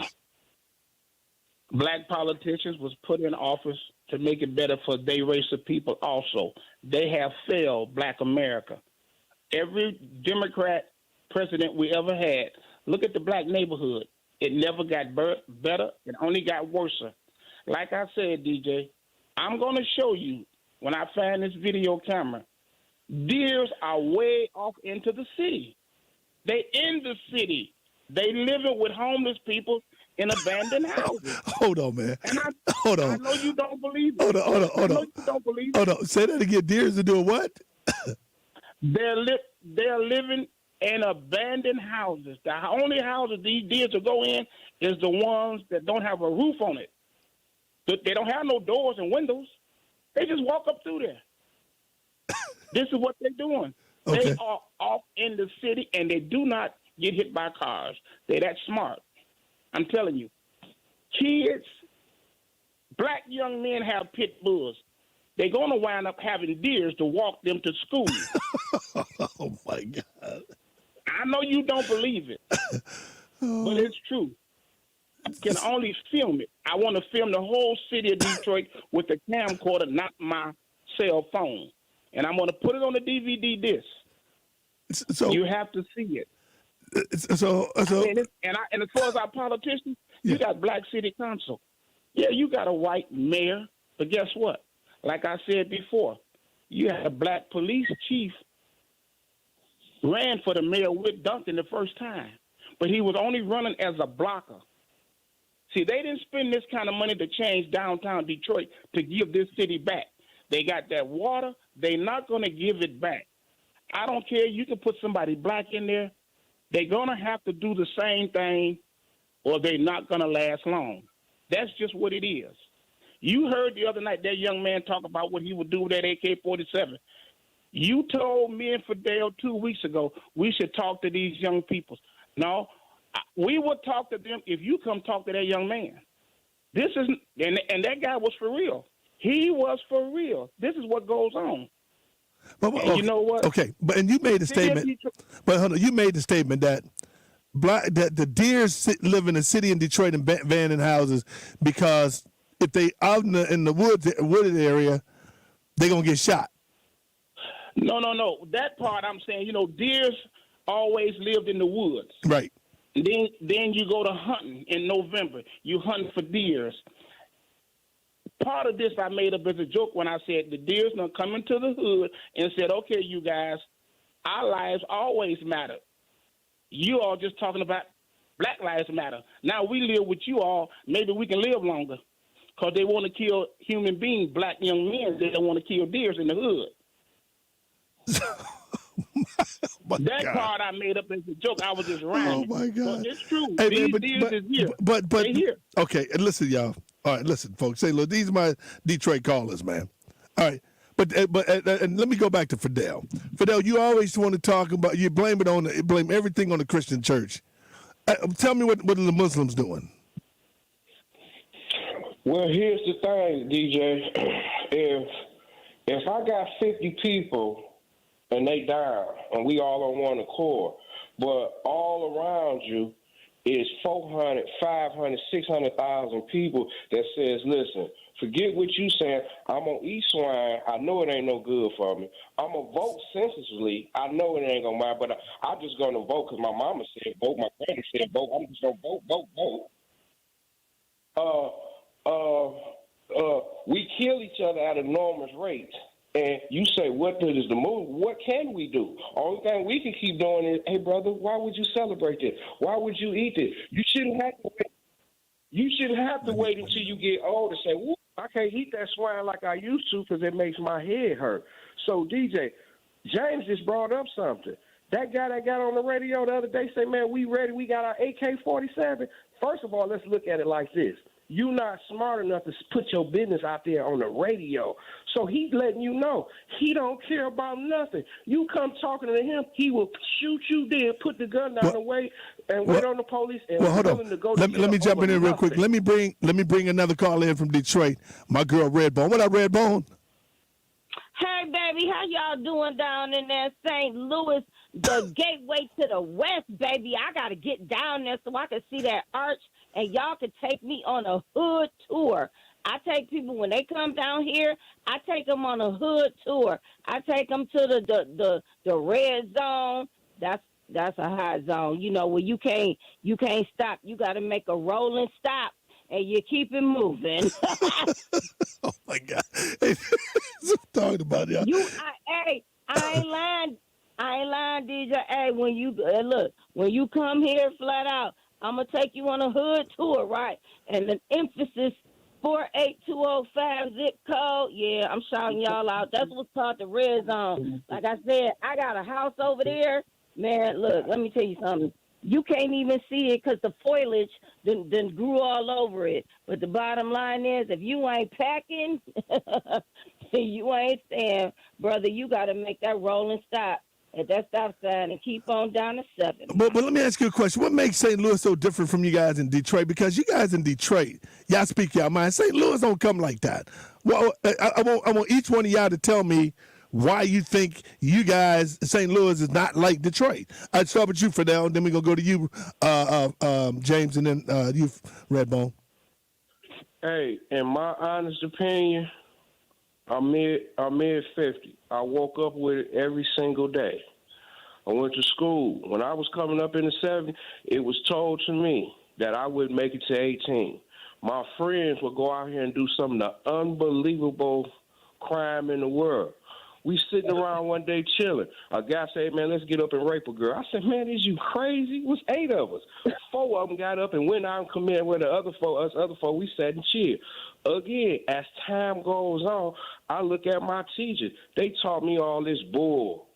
Black politicians was put in office to make it better for their race of people also. They have failed Black America. Every Democrat president we ever had, look at the black neighborhood. It never got better. It only got worse. Like I said, DJ, I'm going to show you when I find this video camera. Deers are way off into the city. They in the city. They living with homeless people in abandoned houses. Hold on, man. Hold on. I know you don't believe it. Hold on. I know you don't believe it. Hold on. Say that again. Deers are doing what? They're living in abandoned houses. The only houses these deers will go in is the ones that don't have a roof on it. They don't have no doors and windows. They just walk up through there. This is what they're doing. Okay. They are off in the city, and they do not get hit by cars. They're that smart. I'm telling you. Kids, black young men have pit bulls. They're going to wind up having deers to walk them to school. Oh, my God. I know you don't believe it, but it's true. I can only film it. I want to film the whole city of Detroit with a camcorder, not my cell phone. And I'm going to put it on the DVD disc. So you have to see it. And as far as our politicians, you got black city council. Yeah, you got a white mayor, but guess what? Like I said before, you had a black police chief ran for the mayor with Duncan the first time, but he was only running as a blocker. See, they didn't spend this kind of money to change downtown Detroit to give this city back. They got that water. They're not going to give it back. I don't care. You can put somebody black in there. They're going to have to do the same thing or they're not going to last long. That's just what it is. You heard the other night that young man talk about what he would do with that AK-47. You told me and Fidel 2 weeks ago we should talk to these young people. No, we would talk to them if you come talk to that young man. This is and that guy was for real. He was for real. This is what goes on. Okay, you know what? Okay, and you made a statement. But hold on, you made the statement that that the deers live in the city in Detroit in abandoned houses because if they out in the wooded area, they're gonna get shot. No. That part I'm saying, deers always lived in the woods. Right. Then you go to hunting in November. You hunt for deers. Part of this I made up as a joke when I said the deers done come into the hood and said, okay, you guys, our lives always matter. You all just talking about Black Lives Matter. Now we live with you all. Maybe we can live longer because they want to kill human beings, black young men. They don't want to kill deers in the hood. That God. part I made up as a joke. I was just rhyming. Oh, my God. But it's true. Hey, These man, deers is here. But they here. Okay, and listen, y'all. All right, listen, folks. Say, look, these are my Detroit callers, man. All right, but and let me go back to Fidel. Fidel, you always want to talk about you blame everything on the Christian church. Tell me what are the Muslims doing? Well, here's the thing, DJ. If I got 50 people and they die, and we all on one accord, but all around you is 400, 500, 600,000 people that says, listen, forget what you saying. I'm going to eat swine. I know it ain't no good for me. I'm going to vote senselessly. I know it ain't going to matter, but I'm just going to vote because my mama said vote. My granny said vote. I'm just going to vote. We kill each other at enormous rates. And you say, what good is the move? What can we do? Only thing we can keep doing is, hey, brother, why would you celebrate this? Why would you eat this? You shouldn't have to wait. You shouldn't have to wait until you get old to say, "Woo, I can't eat that swine like I used to because it makes my head hurt." So, DJ, James just brought up something. That guy that got on the radio the other day said, "Man, we ready. We got our AK-47." First of all, let's look at it like this. You're not smart enough to put your business out there on the radio. So he's letting you know he don't care about nothing. You come talking to him, he will shoot you dead, put the gun down the way, and wait on the police. And hold on. to go Let me jump in there real quick. Let me bring another call in from Detroit. My girl Redbone. What up, Redbone? Hey, baby, how y'all doing down in there, St. Louis, the gateway to the west, baby? I got to get down there so I can see that arch, and y'all can take me on a hood tour. I take people, when they come down here, I take them on a hood tour. I take them to the red zone. That's a hot zone, you know, where you can't stop. You got to make a rolling stop. And you keep it moving. Oh my God! Hey, I'm talking about y'all. I ain't lying. I ain't lying, DJ. Hey, when you come here flat out, I'm gonna take you on a hood tour, right? And the emphasis 48205 zip code. Yeah, I'm shouting y'all out. That's what's called the red zone. Like I said, I got a house over there. Man, look, let me tell you something. You can't even see it because the foliage done grew all over it. But the bottom line is, if you ain't packing, you ain't staying, brother. You got to make that rolling stop at that stop sign and keep on down to 7. But let me ask you a question. What makes St. Louis so different from you guys in Detroit? Because you guys in Detroit, y'all speak your mind. St. Louis don't come like that. Well, I want each one of y'all to tell me why you think you guys, St. Louis, is not like Detroit. I'd start with you, Fidel, then we're going to go to you, James, and then you, Redbone. Hey, in my honest opinion, I'm mid-50. I woke up with it every single day. I went to school. When I was coming up in the 70s, it was told to me that I wouldn't make it to 18. My friends would go out here and do some of the unbelievable crime in the world. We sitting around one day chilling. A guy said, "Man, let's get up and rape a girl." I said, "Man, is you crazy? It was 8 of us. 4 of them got up and went out and committed with the other 4. Us other 4, we sat and chilled." Again, as time goes on, I look at my teachers. They taught me all this bull.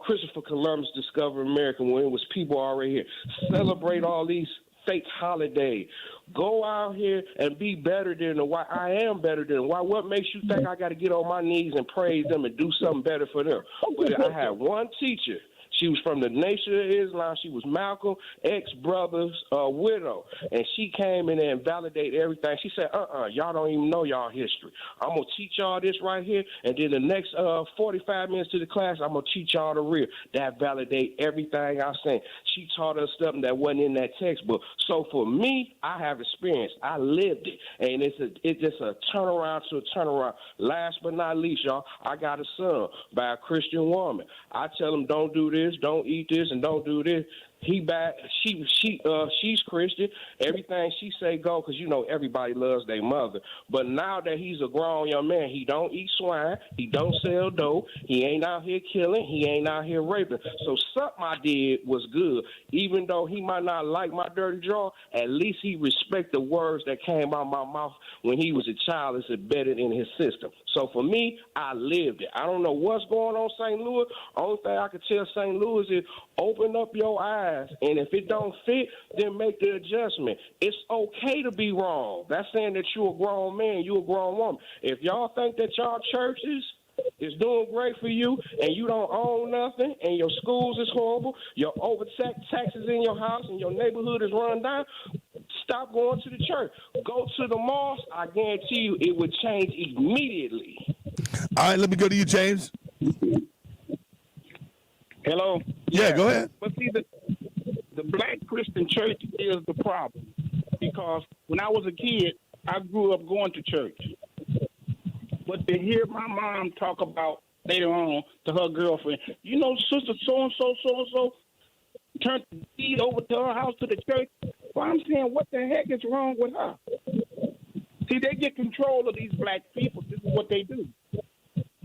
Christopher Columbus discovered America when it was people already here. Celebrate all these fake holidays. Go out here and be better than the white. I am better than the white. What makes you think I got to get on my knees and praise them and do something better for them? But I had one teacher. She was from the Nation of Islam. She was Malcolm ex-brother's widow. And she came in there and validated everything. She said, y'all don't even know y'all history. I'm going to teach y'all this right here. And then the next 45 minutes to the class, I'm going to teach y'all the real. That validate everything I'm saying. She taught us something that wasn't in that textbook. So for me, I have experience. I lived it. And it's just a turnaround to a turnaround. Last but not least, y'all, I got a son by a Christian woman. I tell him, don't do this, don't eat this, and don't do this. He back. She's Christian. Everything she say go, because you know everybody loves their mother. But now that he's a grown young man, he don't eat swine. He don't sell dope. He ain't out here killing. He ain't out here raping. So something I did was good. Even though he might not like my dirty draw, at least he respect the words that came out my mouth when he was a child. It's embedded in his system. So for me, I lived it. I don't know what's going on St. Louis. Only thing I can tell St. Louis is open up your eyes. And if it don't fit, then make the adjustment. It's okay to be wrong. That's saying that you're a grown man, you're a grown woman. If y'all think that y'all churches is doing great for you and you don't own nothing and your schools is horrible, your taxes in your house and your neighborhood is run down, stop going to the church. Go to the mosque. I guarantee you it would change immediately. All right, let me go to you, James. Hello? Yeah, go ahead. But see, the black Christian church is the problem. Because when I was a kid, I grew up going to church. But to hear my mom talk about later on to her girlfriend, you know, sister so-and-so turned the deed over to her house to the church. Well, I'm saying, what the heck is wrong with her? See, they get control of these black people. This is what they do.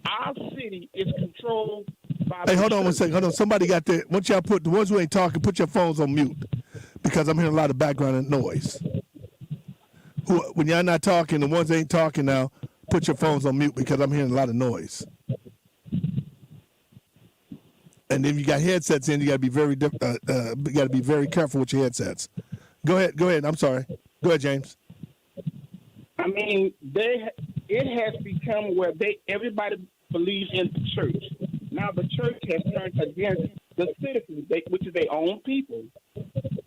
Our city is controlled by... Hey, hold on one second. Hold on. Somebody got there. Once y'all put, the ones who ain't talking, put your phones on mute because I'm hearing a lot of background noise. when y'all not talking, the ones that ain't talking now, put your phones on mute because I'm hearing a lot of noise. And if you got headsets in, you got to be very careful with your headsets. Go ahead. I'm sorry. Go ahead, James. I mean, it has become where everybody believes in the church. Now the church has turned against the citizens, which is their own people.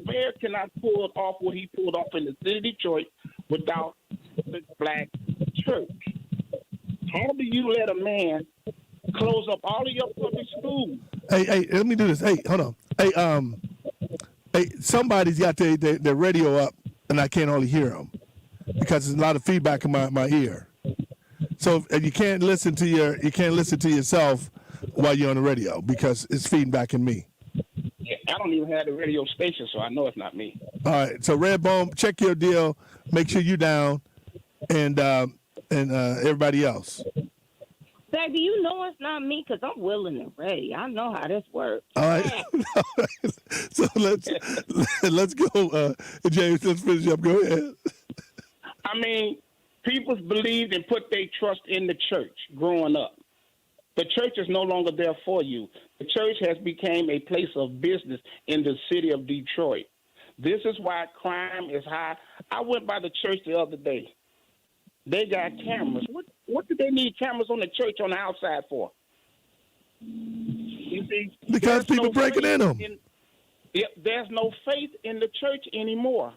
Bear cannot pull off what he pulled off in the city of Detroit without the black church. How do you let a man close up all of your public schools? Hey, let me do this. Hey, hold on. Hey, somebody's got their radio up, and I can't hardly hear them because there's a lot of feedback in my ear. So you can't listen to yourself while you're on the radio because it's feeding back in me. Yeah, I don't even have the radio station, so I know it's not me. All right, so Redbone, check your deal. Make sure you down, and everybody else. Baby, you know it's not me because I'm willing and ready. I know how this works. All right. So let's go, James. Let's finish up. Go ahead. I mean, people believed and put their trust in the church growing up. The church is no longer there for you. The church has become a place of business in the city of Detroit. This is why crime is high. I went by the church the other day. They got cameras. What do they need cameras on the church on the outside for? You see, because people breaking in them. There's no faith in the church anymore.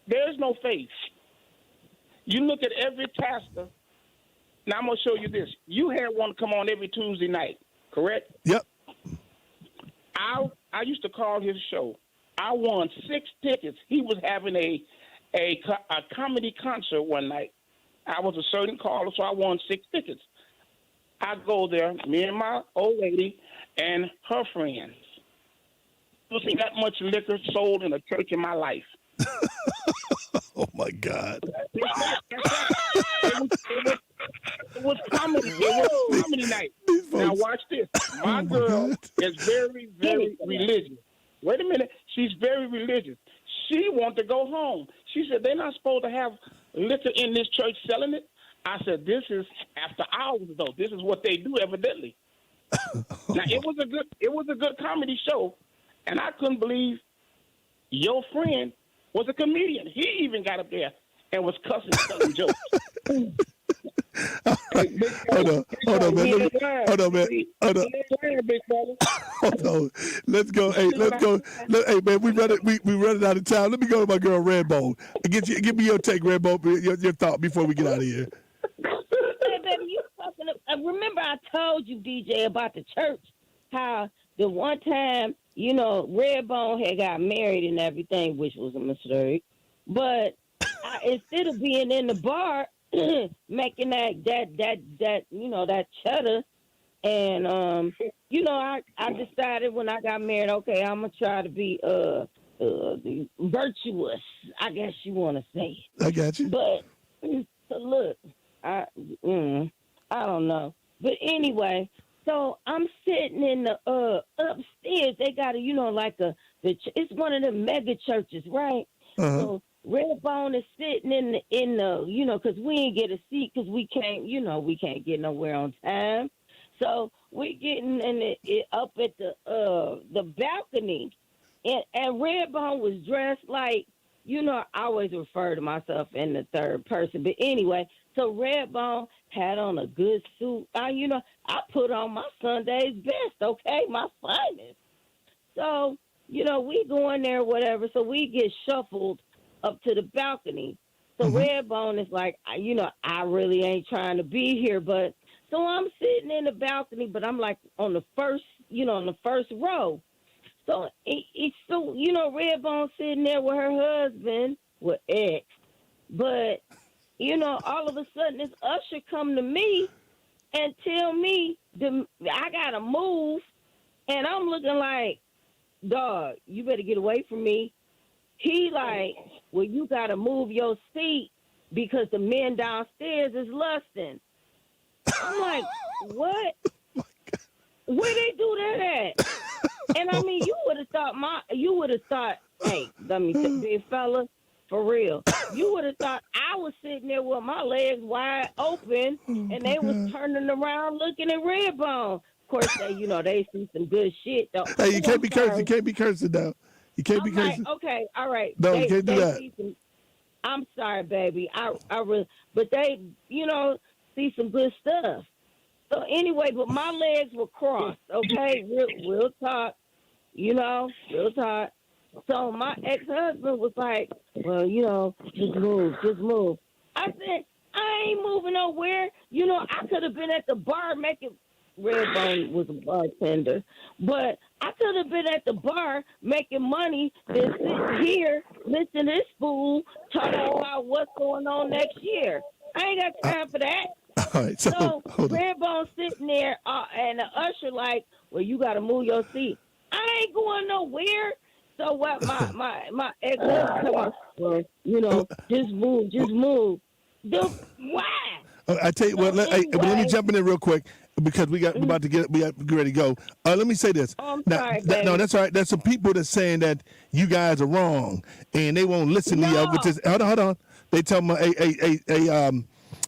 There's no faith. You look at every pastor. Now, I'm going to show you this. You had one come on every Tuesday night, correct? Yep. I used to call his show. I won 6 tickets. He was having a comedy concert one night. I was a certain caller, so I won 6 tickets. I go there, me and my old lady and her friends. I don't see that much liquor sold in a church in my life. Oh, my God. It was comedy. It was comedy night. Now watch this. My girl is very, very religious. Wait a minute. She's very religious. She wanted to go home. She said, they're not supposed to have liquor in this church selling it. I said, this is after hours, though. This is what they do, evidently. Now, it was a good comedy show, and I couldn't believe your friend was a comedian. He even got up there and was cussing and telling jokes. Hold on, man. Hold on. Let's go. Hey, hey, man, we running out of time. Let me go to my girl Redbone. Give me your take, Redbone. Your thought before we get out of here. Hey, baby, you talking? Remember, I told you, DJ, about the church. How the one time, Redbone had got married and everything, which was a mistake. But instead of being in the bar. Making that that cheddar, and I decided when I got married, okay, I'm gonna try to be virtuous, I guess you want to say. I got you. But look, I don't know, but anyway, so I'm sitting in the upstairs. They got it's one of the mega churches, right? Uh-huh. So Redbone is sitting in the because we ain't get a seat because we can't get nowhere on time. So we getting up at the balcony, and Redbone was dressed like, I always refer to myself in the third person, but anyway, so Redbone had on a good suit. I put on my Sunday's best, okay, my finest. So we go in there, whatever. So we get shuffled up to the balcony. So Redbone is like, I really ain't trying to be here, but so I'm sitting in the balcony, but I'm like on the first row. So Redbone sitting there with her husband, with X, but all of a sudden this usher come to me and tell me I gotta move, and I'm looking like, dog, you better get away from me. He like, well, you got to move your seat because the men downstairs is lusting. I'm like, what? Where they do that at? And I mean, you would have thought, hey, let me say, big fella, for real. you would have thought I was sitting there with my legs wide open, and they was turning around looking at Redbone. Of course, they see some good shit though. Hey, you can't be cursing. You can't be cursing though. You can't be cursing. Okay, all right. No, you can't do that. I'm sorry, baby. I really, but they, see some good stuff. So anyway, but my legs were crossed. Okay, real talk. Real talk. So my ex-husband was like, well, just move. I said, I ain't moving nowhere. I could have been at the bar making. Redbone was a bartender, but I could have been at the bar making money than sit here, listen to this fool talking about what's going on next year. I ain't got time for that. All right, so Redbone sitting there, and the usher like, well, you got to move your seat. I ain't going nowhere. So what? My ex-husband, well, just move. Why? I tell you what. Let me jump in there real quick because we about to get ready to go. Let me say this. I'm now, sorry, no, that's all right. There's some people that's saying that you guys are wrong and they won't listen to you. Which is hold on. They tell me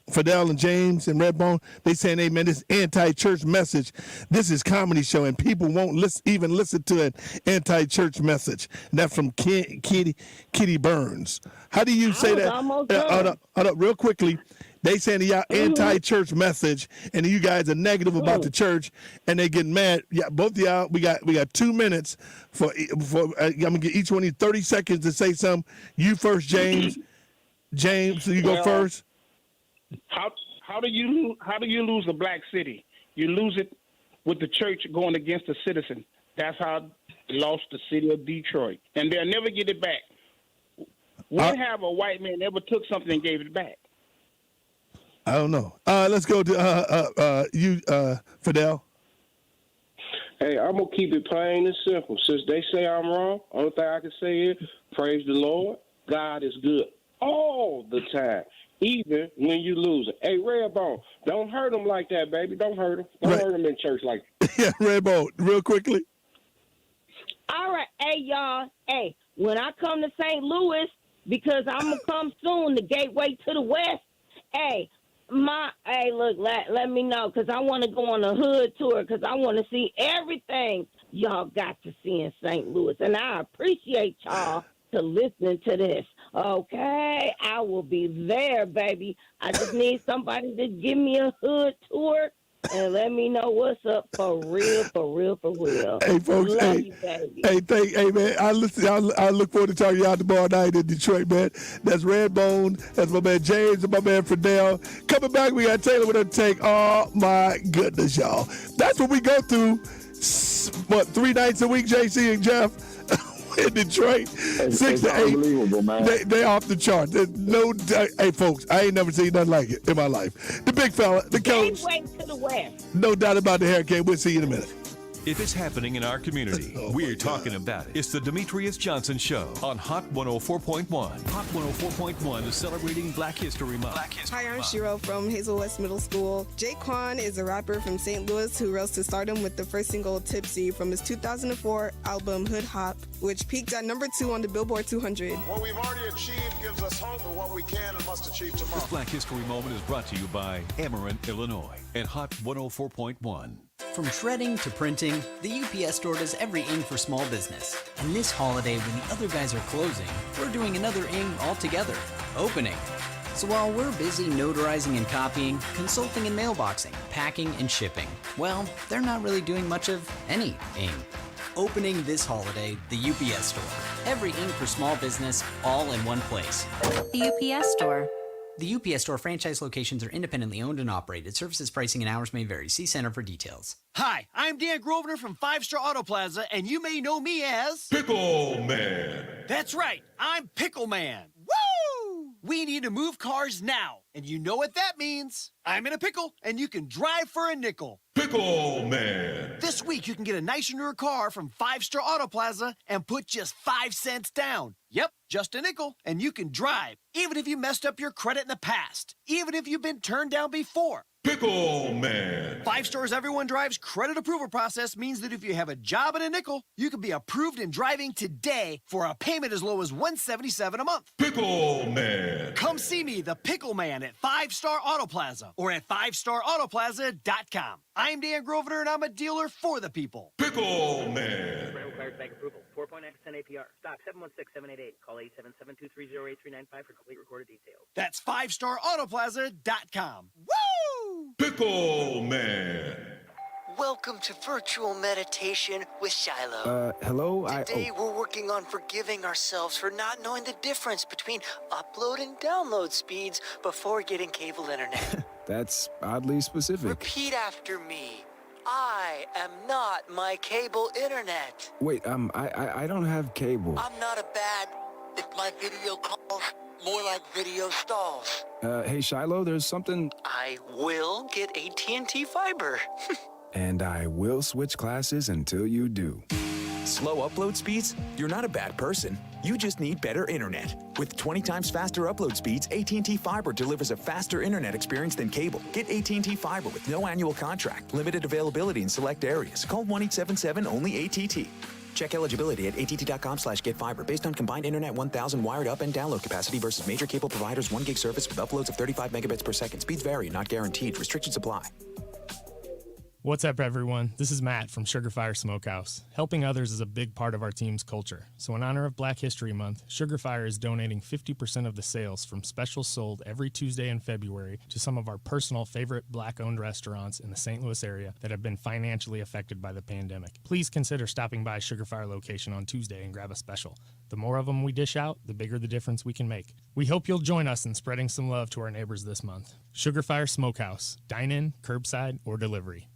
Fidel and James and Redbone, they saying, hey, man, this anti-church message, this is comedy show, and people won't even listen to an anti-church message. And that's from Kitty Burns. How do you say that? Hold up, real quickly. They saying y'all anti-church message, and you guys are negative about the church, and they get mad. Yeah, both of y'all. We got 2 minutes for. I'm gonna give each one of you 30 seconds to say something. You first, James. James, so you go first. How do you lose a black city? You lose it with the church going against the citizen. That's how they lost the city of Detroit, and they'll never get it back. When have a white man ever took something and gave it back? I don't know. Let's go to you, Fidel. Hey, I'm going to keep it plain and simple. Since they say I'm wrong, only thing I can say is praise the Lord. God is good all the time, even when you lose it. Hey, Redbone, don't hurt him like that, baby. Don't hurt him. Don't hurt him in church like that. Yeah, Redbone, real quickly. All right. Hey, y'all. Hey, when I come to St. Louis, because I'm going to come soon, the gateway to the west, hey, look, let me know, because I want to go on a hood tour, because I want to see everything y'all got to see in St. Louis. And I appreciate y'all to listening to this. Okay? I will be there, baby. I just need somebody to give me a hood tour and let me know what's up for real. Hey, folks. Love you, baby. Hey, man. I look forward to talking to y'all tomorrow night in Detroit, man. That's Redbone. That's my man James and my man Fidel. Coming back, we got Taylor with a take. Oh my goodness, y'all. That's what we go through. 3 nights a week, JC and Jeff. In Detroit, 6 to 8. Unbelievable, man. They off the chart. There's no, hey, folks, I ain't never seen nothing like it in my life. The big fella, the coach. Gateway to the west. No doubt about the hurricane. We'll see you in a minute. If it's happening in our community, we're talking about it. It's the Demetrius Johnson Show on Hot 104.1. Hot 104.1 is celebrating Black History Month. Hi, I'm Shiro from Hazel West Middle School. Jaquan is a rapper from St. Louis who rose to stardom with the first single, Tipsy, from his 2004 album, Hood Hop, which peaked at number 2 on the Billboard 200. What we've already achieved gives us hope for what we can and must achieve tomorrow. This Black History Moment is brought to you by Amarin, Illinois, and Hot 104.1. From shredding to printing, the UPS store does every ing for small business. And this holiday, when the other guys are closing, we're doing another ing altogether, opening. So while we're busy notarizing and copying, consulting and mailboxing, packing and shipping, well, they're not really doing much of any ing. Opening this holiday, the UPS store. Every ing for small business, all in one place. The UPS store. The UPS Store franchise locations are independently owned and operated. Services, pricing, and hours may vary. See Center for details. Hi, I'm Dan Grosvenor from 5 Star Auto Plaza, and you may know me as... Pickle Man. That's right, I'm Pickle Man. Woo! We need to move cars now, and you know what that means. I'm in a pickle, and you can drive for a nickel. Pickle Man. This week, you can get a nicer newer car from 5 Star Auto Plaza and put just 5 cents down. Yep, just a nickel, and you can drive, even if you messed up your credit in the past, even if you've been turned down before. Pickle Man. 5 Star's Everyone Drives credit approval process means that if you have a job and a nickel, you can be approved in driving today for a payment as low as $177 a month. Pickle Man. Come see me, the Pickle Man, at 5 Star Auto Plaza or at 5starautoplaza.com. I'm Dan Grosvenor, and I'm a dealer for the people. Pickle Man. Credit requires bank approval. 4.9% APR. Stock 716-788. Call 877-230-8395 for complete recorded details. That's 5starautoplaza.com. Woo! Pickle Man. Welcome to Virtual Meditation with Shiloh. Hello? Today we're working on forgiving ourselves for not knowing the difference between upload and download speeds before getting cable internet. That's oddly specific. Repeat after me. I am not my cable internet. Wait, I don't have cable. I'm not a bad if my video calls more like video stalls. Hey, Shiloh, there's something... I will get AT&T fiber. And I will switch classes until you do. Slow upload speeds? You're not a bad person. You just need better internet. With 20 times faster upload speeds, AT&T Fiber delivers a faster internet experience than cable. Get AT&T Fiber with no annual contract, limited availability in select areas. Call 1-877-ONLY-ATT. Check eligibility at att.com/getfiber based on combined internet 1000 wired up and download capacity versus major cable providers 1 gig service with uploads of 35 megabits per second. Speeds vary, not guaranteed. Restrictions apply. What's up, everyone? This is Matt from Sugar Fire Smokehouse. Helping others is a big part of our team's culture. So in honor of Black History Month, Sugar Fire is donating 50% of the sales from specials sold every Tuesday in February to some of our personal favorite Black-owned restaurants in the St. Louis area that have been financially affected by the pandemic. Please consider stopping by Sugar Fire location on Tuesday and grab a special. The more of them we dish out, the bigger the difference we can make. We hope you'll join us in spreading some love to our neighbors this month. Sugar Fire Smokehouse. Dine-in, curbside, or delivery.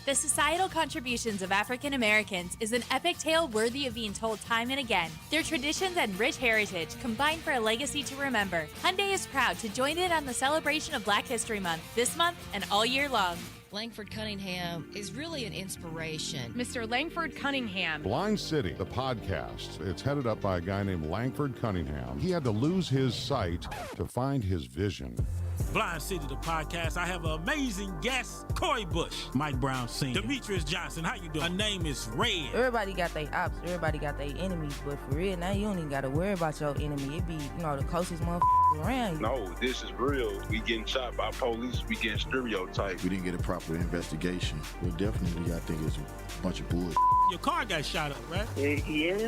The societal contributions of African Americans is an epic tale worthy of being told time and again. Their traditions and rich heritage combine for a legacy to remember. Hyundai is proud to join in on the celebration of Black History Month this month and all year long. Langford Cunningham is really an inspiration. Mr. Langford Cunningham. Blind City, the podcast. It's headed up by a guy named Langford Cunningham. He had to lose his sight to find his vision. Blind City, the podcast. I have an amazing guest, Corey Bush, Mike Brown Sr., Demetrius Johnson. How you doing? Her name is Red. Everybody got their ops. Everybody got their enemies. But for real, now you don't even got to worry about your enemy. It be, the closest motherfuckers around you. No, this is real. We getting shot by police. We getting stereotyped. We didn't get a proper investigation. Well, definitely, I think it's a bunch of bullshit. Your car got shot up, right? Yeah,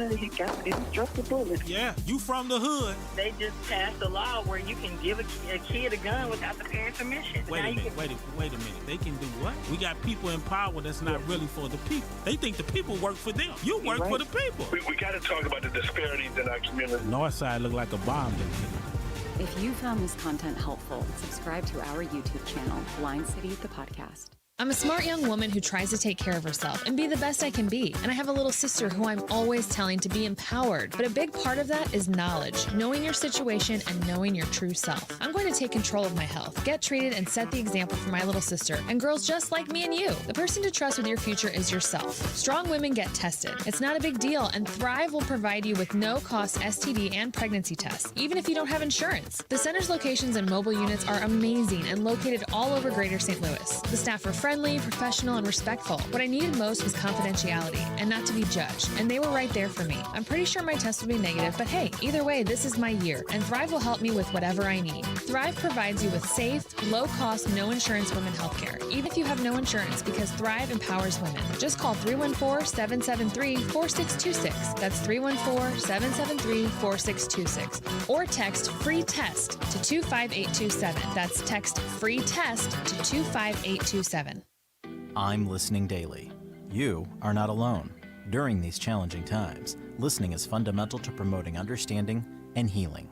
he struck a bullet. Yeah, you from the hood. They just passed a law where you can give a kid a gun without the parents' permission. Wait a minute. They can do what? We got people in power that's not really for the people. They think the people work for them. You work for the people. We got to talk about the disparities in our community. Northside look like a bomb. If you found this content helpful, subscribe to our YouTube channel, Blind City, the podcast. I'm a smart young woman who tries to take care of herself and be the best I can be. And I have a little sister who I'm always telling to be empowered. But a big part of that is knowledge, knowing your situation and knowing your true self. I'm going to take control of my health, get treated, and set the example for my little sister and girls just like me and you. The person to trust with your future is yourself. Strong women get tested. It's not a big deal, and Thrive will provide you with no-cost STD and pregnancy tests, even if you don't have insurance. The center's locations and mobile units are amazing and located all over Greater St. Louis. The staff are friendly, professional, and respectful. What I needed most was confidentiality and not to be judged, and they were right there for me. I'm pretty sure my test will be negative, but hey, either way, this is my year, and Thrive will help me with whatever I need. Thrive provides you with safe, low-cost, no-insurance women healthcare, even if you have no insurance, because Thrive empowers women. Just call 314-773-4626. That's 314-773-4626. Or text FREE TEST to 25827. That's text FREE TEST to 25827. I'm listening daily. You are not alone. During these challenging times, listening is fundamental to promoting understanding and healing.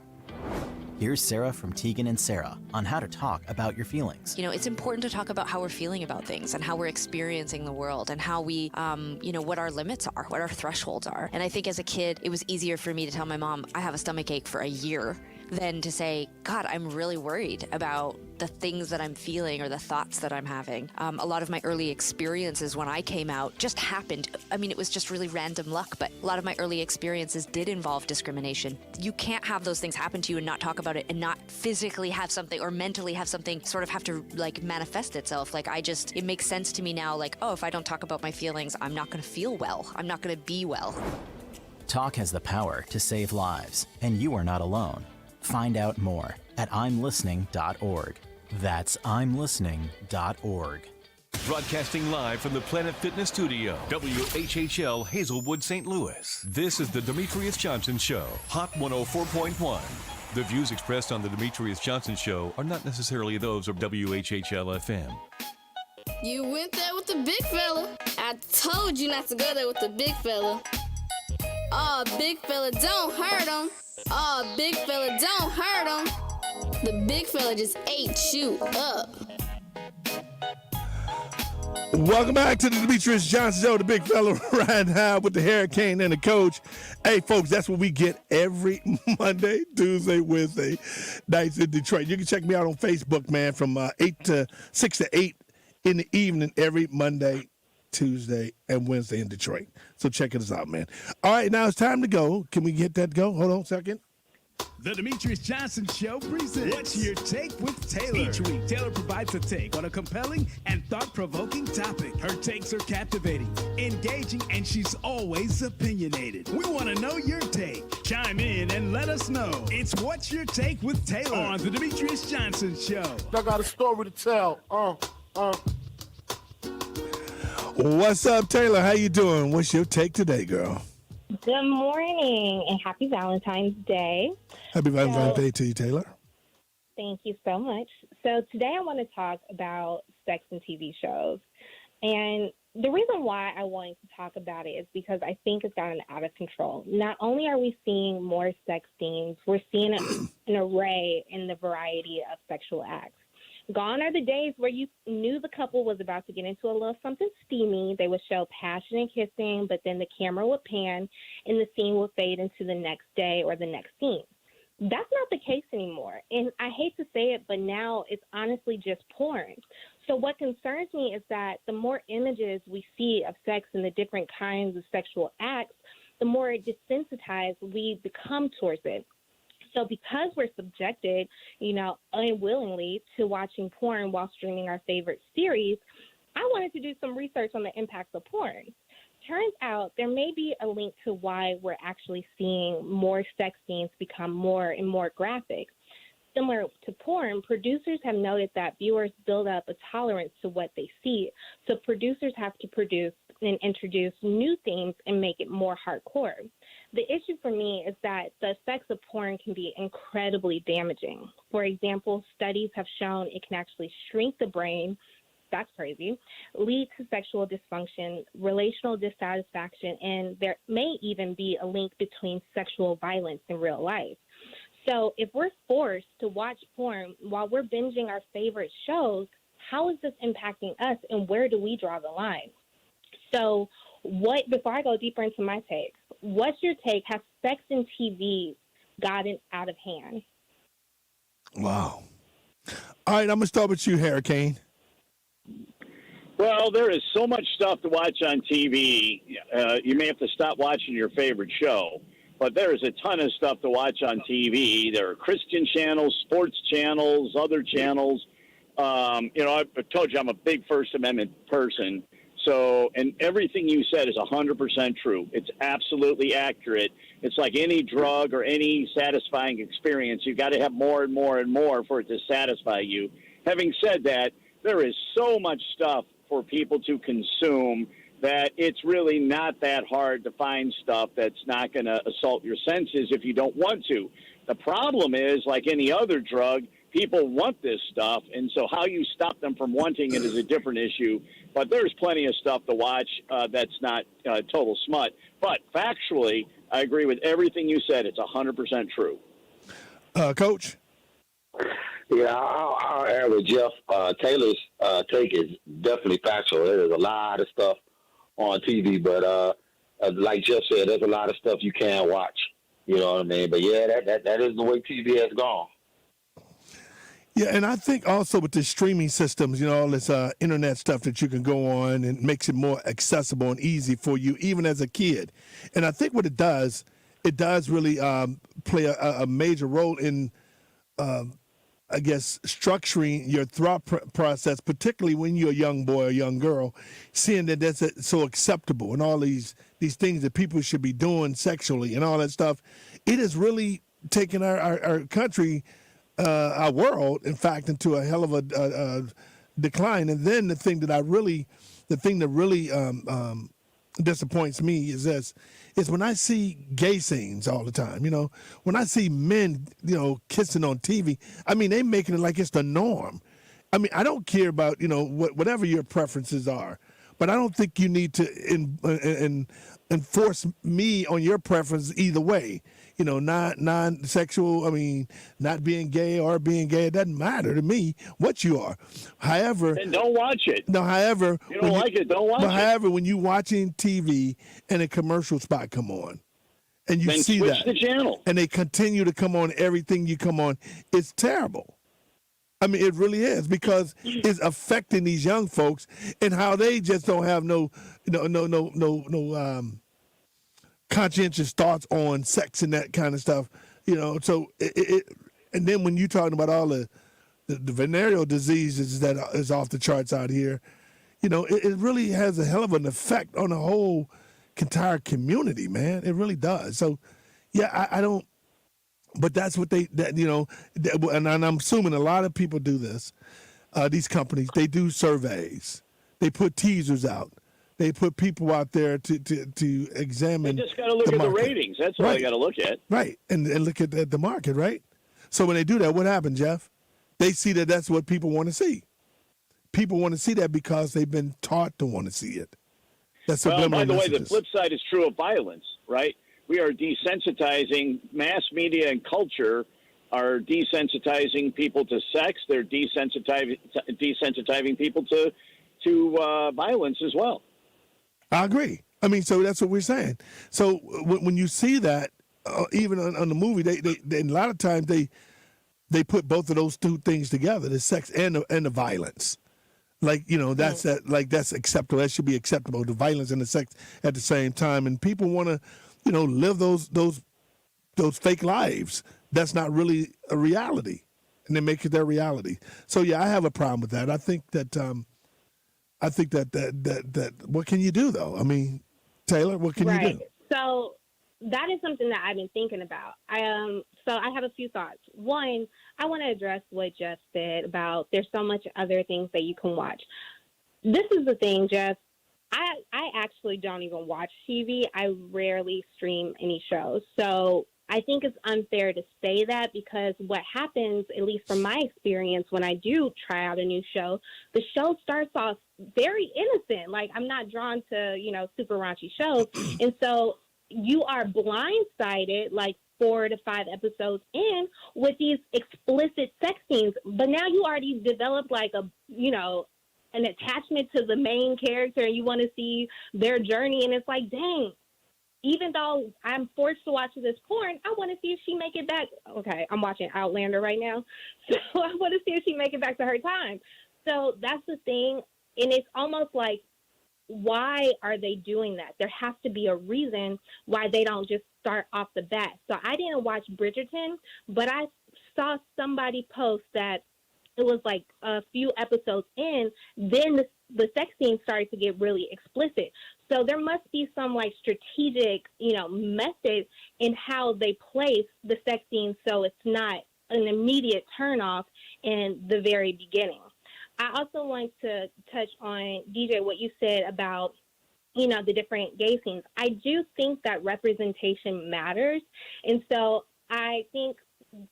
Here's Sarah from Tegan and Sarah on how to talk about your feelings. It's important to talk about how we're feeling about things and how we're experiencing the world and how we, what our limits are, what our thresholds are. And I think as a kid, it was easier for me to tell my mom, I have a stomach ache for a year. than to say, God, I'm really worried about the things that I'm feeling or the thoughts that I'm having. A lot of my early experiences when I came out just happened. I mean, it was just really random luck, but a lot of my early experiences did involve discrimination. You can't have those things happen to you and not talk about it and not physically have something or mentally have something sort of have to like manifest itself. Like it makes sense to me now, like, oh, if I don't talk about my feelings, I'm not going to feel well. I'm not going to be well. Talk has the power to save lives, and you are not alone. Find out more at imlistening.org. That's imlistening.org. Broadcasting live from the Planet Fitness Studio, WHHL Hazelwood, St. Louis. This is the Demetrius Johnson Show, Hot 104.1. The views expressed on the Demetrius Johnson Show are not necessarily those of WHHL FM. You went there with the big fella. I told you not to go there with the big fella. Oh, big fella, don't hurt him. Oh, big fella, don't hurt him. The big fella just ate you up. Welcome back to the Demetrius Johnson Show, the big fella riding high with the hurricane and the coach. Hey, folks, that's what we get every Monday, Tuesday, Wednesday nights in Detroit. You can check me out on Facebook, man, from 6 to 8 in the evening every Monday, Tuesday, and Wednesday in Detroit. So check us out, man. All right, now it's time to go. Can we get that go? Hold on a second. The Demetrius Johnson Show presents What's Your Take with Taylor. Each week, Taylor provides a take on a compelling and thought-provoking topic. Her takes are captivating, engaging, and she's always opinionated. We want to know your take. Chime in and let us know. It's What's Your Take with Taylor on The Demetrius Johnson Show. I got a story to tell. What's up, Taylor? How you doing? What's your take today, girl? Good morning and happy Valentine's Day. Happy Valentine's Day to you, Taylor. Thank you so much. So today I want to talk about sex and TV shows. And the reason why I wanted to talk about it is because I think it's gotten out of control. Not only are we seeing more sex scenes, we're seeing an array in the variety of sexual acts. Gone are the days where you knew the couple was about to get into a little something steamy. They would show passion and kissing, but then the camera would pan and the scene would fade into the next day or the next scene. That's not the case anymore. And I hate to say it, but now it's honestly just porn. So what concerns me is that the more images we see of sex and the different kinds of sexual acts, the more desensitized we become towards it. So because we're subjected, unwillingly to watching porn while streaming our favorite series, I wanted to do some research on the impacts of porn. Turns out there may be a link to why we're actually seeing more sex scenes become more and more graphic. Similar to porn, producers have noted that viewers build up a tolerance to what they see. So producers have to produce and introduce new themes and make it more hardcore. The issue for me is that the effects of porn can be incredibly damaging. For example, studies have shown it can actually shrink the brain, that's crazy, lead to sexual dysfunction, relational dissatisfaction, and there may even be a link between sexual violence in real life. So if we're forced to watch porn while we're binging our favorite shows, how is this impacting us and where do we draw the line? So before I go deeper into my take, what's your take? Has sex and TV gotten out of hand? Wow. All right, I'm going to start with you, Hurricane. Well, there is so much stuff to watch on TV. You may have to stop watching your favorite show, but there is a ton of stuff to watch on TV. There are Christian channels, sports channels, other channels. I told you I'm a big First Amendment person. So, and everything you said is 100% true. It's absolutely accurate. It's like any drug or any satisfying experience. You've got to have more and more and more for it to satisfy you. Having said that, there is so much stuff for people to consume that it's really not that hard to find stuff that's not going to assault your senses if you don't want to. The problem is, like any other drug, people want this stuff, and so how you stop them from wanting it is a different issue. But there's plenty of stuff to watch that's not total smut. But factually, I agree with everything you said. It's 100% true. Coach? Yeah, I'll add with Jeff. Taylor's take is definitely factual. There's a lot of stuff on TV, but like Jeff said, there's a lot of stuff you can watch. You know what I mean? But yeah, that is the way TV has gone. Yeah, and I think also with the streaming systems, you know, all this internet stuff that you can go on and makes it more accessible and easy for you, even as a kid. And I think what it does really play a major role in, I guess, structuring your thought process, particularly when you're a young boy or young girl, seeing that that's so acceptable and all these things that people should be doing sexually and all that stuff. It has really taken our country, our world, in fact, into a hell of a decline. And then the thing that really disappoints me is when I see gay scenes all the time. You know, when I see men, you know, kissing on TV. I mean, they making it like it's the norm. I mean, I don't care about, you know, whatever your preferences are, but I don't think you need to enforce me on your preference either way. You know, non-sexual, I mean, not being gay or being gay, it doesn't matter to me what you are. However... Then don't watch it. No, however... You don't like it, don't watch it. However, when you're watching TV and a commercial spot come on, and you then see switch that... the channel. And they continue to come on everything you come on, it's terrible. I mean, it really is, because it's affecting these young folks and how they just don't have no conscientious thoughts on sex and that kind of stuff, you know. So and then when you're talking about all the venereal diseases that is off the charts out here, you know, it really has a hell of an effect on the whole entire community, man. It really does. So, yeah, I don't. But that's what and I'm assuming a lot of people do this. These companies, they do surveys, they put teasers out. They put people out there to examine. They just got to look at the ratings. That's all they got to look at. Right, and look at the market, right? So when they do that, what happens, Jeff? They see that that's what people want to see. People want to see that because they've been taught to want to see it. That's by the way, the flip side is true of violence, right? We are desensitizing. Mass media and culture are desensitizing people to sex. They're desensitizing people to violence as well. I agree. I mean, so that's what we're saying. So when you see that, even on the movie, they a lot of times they put both of those two things together: the sex and the violence. Like, you know, that's acceptable. That should be acceptable. The violence and the sex at the same time, and people want to, you know, live those fake lives. That's not really a reality, and they make it their reality. So yeah, I have a problem with that. I think that what can you do though? I mean, Taylor, what can you do? So that is something that I've been thinking about. So I have a few thoughts. One, I want to address what Jeff said about there's so much other things that you can watch. This is the thing, Jeff. I actually don't even watch TV. I rarely stream any shows. So I think it's unfair to say that, because what happens, at least from my experience, when I do try out a new show, the show starts off very innocent. Like, I'm not drawn to, you know, super raunchy shows. And so you are blindsided, like 4 to 5 episodes in, with these explicit sex scenes. But now you already developed like an attachment to the main character, and you want to see their journey. And it's like, dang, even though I'm forced to watch this porn, I want to see if she make it back. Okay, I'm watching Outlander right now. So I want to see if she make it back to her time. So that's the thing. And it's almost like, why are they doing that? There has to be a reason why they don't just start off the bat. So I didn't watch Bridgerton, but I saw somebody post that it was like a few episodes in, then the sex scene started to get really explicit. So there must be some like strategic, method in how they place the sex scene so it's not an immediate turnoff in the very beginning. I also want to touch on, DJ, what you said about, the different gay scenes. I do think that representation matters. And so I think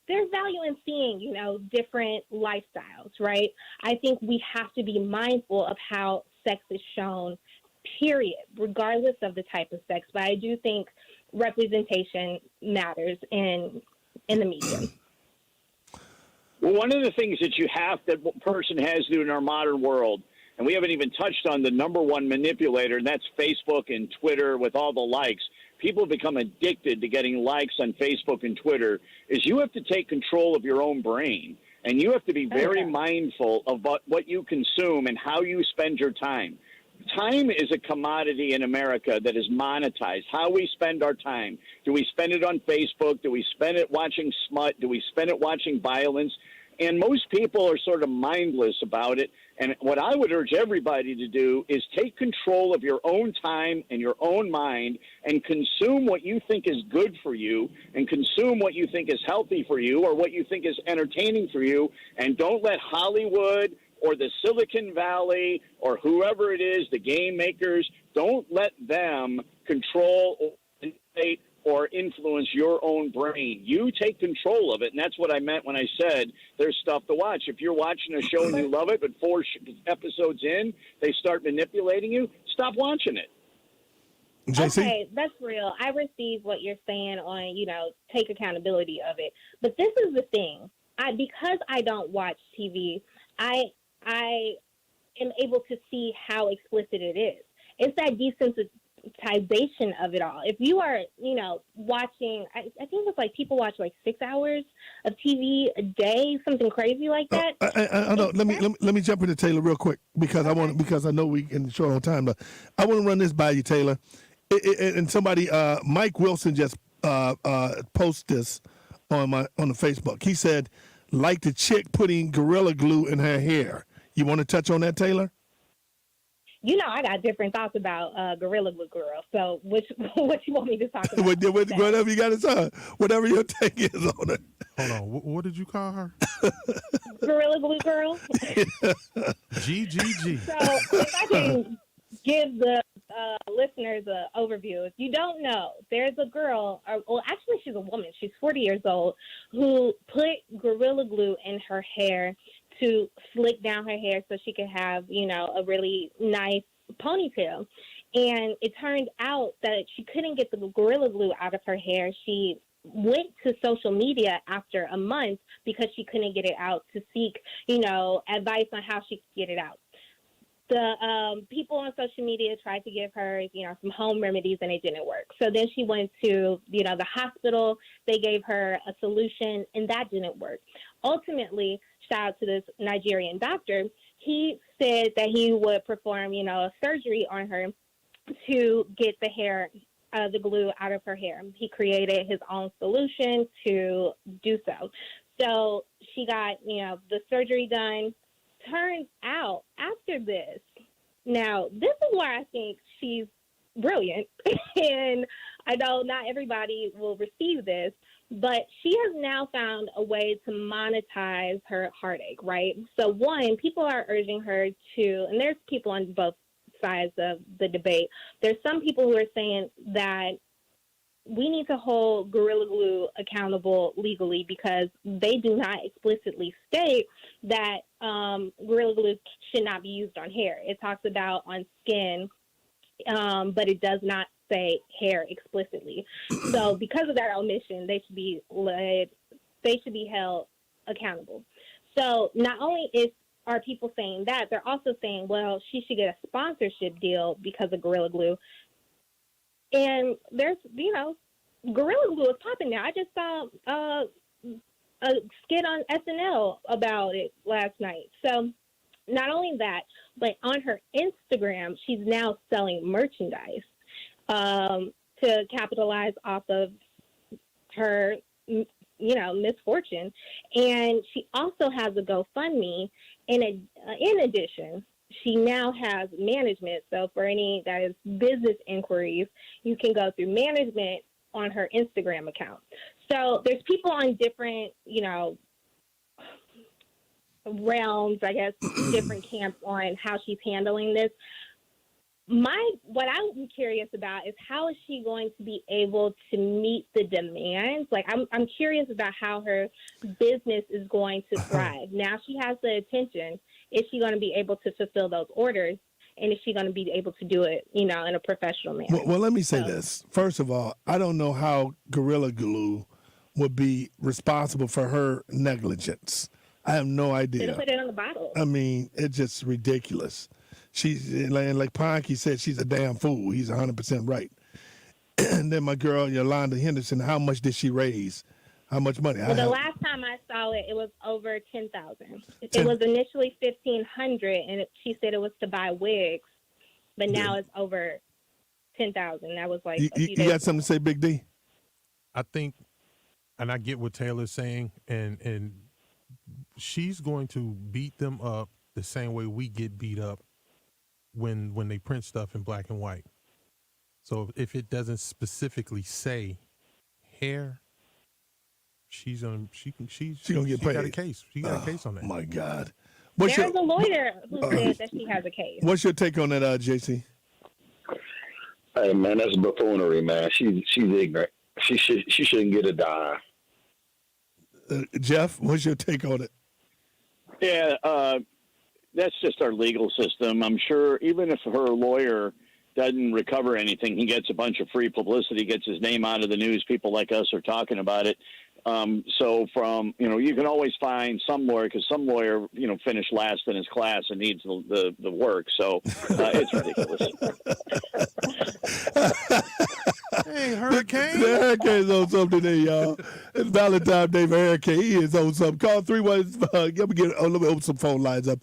there's value in seeing, different lifestyles, right? I think we have to be mindful of how sex is shown, period, regardless of the type of sex. But I do think representation matters in the media. Well, one of the things that a person has to do in our modern world, And we haven't even touched on the number one manipulator, and that's Facebook and Twitter with all the likes. People become addicted to getting likes on Facebook and Twitter, is you have to take control of your own brain. And you have to be very mindful of what you consume and how you spend your time. Time is a commodity in America that is monetized. How we spend our time. Do we spend it on Facebook? Do we spend it watching smut? Do we spend it watching violence? And most people are sort of mindless about it. And what I would urge everybody to do is take control of your own time and your own mind and consume what you think is good for you and consume what you think is healthy for you or what you think is entertaining for you. And don't let Hollywood or the Silicon Valley or whoever it is, the game makers, don't let them control or influence your own brain. You take control of it, and that's what I meant when I said there's stuff to watch. If you're watching a show and you love it, but 4 episodes in, they start manipulating you, stop watching it. JC? Okay, that's real. I receive what you're saying on, take accountability of it. But this is the thing. Because I don't watch TV, I am able to see how explicit it is. It's that desensitization of it all. If you are, watching, I think it's like people watch like 6 hours of TV a day, something crazy like that. I know. Let me jump into Taylor real quick because I know we can short on time. But I want to run this by you, Taylor. And somebody, Mike Wilson, just posted this on the Facebook. He said, like the chick putting Gorilla Glue in her hair. You want to touch on that, Taylor? I got different thoughts about Gorilla Glue Girl. So what you want me to talk about? Whatever you got to say. Whatever your take is on it. Hold on. What did you call her? Gorilla Glue Girl. GGG. So if I can give the listeners an overview. If you don't know, there's a girl, actually she's a woman. She's 40 years old, who put Gorilla Glue in her hair to slick down her hair so she could have, a really nice ponytail. And it turned out that she couldn't get the Gorilla Glue out of her hair. She went to social media after a month because she couldn't get it out to seek, advice on how she could get it out. The people on social media tried to give her, some home remedies, and it didn't work. So then she went to, the hospital. They gave her a solution, and that didn't work. Ultimately, shout out to this Nigerian doctor. He said that he would perform, a surgery on her to get the glue out of her hair. He created his own solution to do so. So she got, the surgery done. Turns out after this, now this is why I think she's brilliant, and I know not everybody will receive this, but she has now found a way to monetize her heartache, right? So one, people are urging her to, and there's people on both sides of the debate. There's some people who are saying that we need to hold Gorilla Glue accountable legally because they do not explicitly state that Gorilla Glue should not be used on hair. It talks about on skin, but it does not say hair explicitly. So because of that omission, they should be held accountable. So not only are people saying that, they're also saying, well, she should get a sponsorship deal because of Gorilla Glue. And there's, Gorilla Glue is popping now. I just saw a skit on SNL about it last night. So not only that, but on her Instagram, she's now selling merchandise to capitalize off of her, misfortune. And she also has a GoFundMe. In addition, she now has management. So for any that is business inquiries, you can go through management on her Instagram account. So there's people on different, realms, I guess, different camps on how she's handling this. What I'm curious about is how is she going to be able to meet the demands? Like, I'm curious about how her business is going to thrive. Now she has the attention. Is she going to be able to fulfill those orders? And is she going to be able to do it, in a professional manner? Well, let me say this. First of all, I don't know how Gorilla Glue would be responsible for her negligence. I have no idea. They put it on the bottle. I mean, it's just ridiculous. She's like Ponky said, she's a damn fool. He's 100% right. And then my girl Yolanda Henderson, how much did she raise? How much money? Well, the last time I saw it, it was over 10,000. It was initially 1,500, and she said it was to buy wigs, but now it's over 10,000. That was like you got something to say, Big D? I think, and I get what Taylor's saying, and she's going to beat them up the same way we get beat up when they print stuff in black and white. So if it doesn't specifically say hair, she's gonna get paid. She got a case. She got a case on that. My God. There's a lawyer who said that she has a case. What's your take on that, JC? Hey man, that's buffoonery, man. She's ignorant. She shouldn't get a dime. Jeff, what's your take on it? Yeah, that's just our legal system. I'm sure even if her lawyer doesn't recover anything, he gets a bunch of free publicity, gets his name out of the news. People like us are talking about it. So you can always find some lawyer, because some lawyer, finished last in his class and needs the work. So it's ridiculous. Hey, Hurricane. The Hurricane's on something today, y'all. It's Valentine's Day for Hurricane. He is on something. Call 314. Let me open some phone lines up.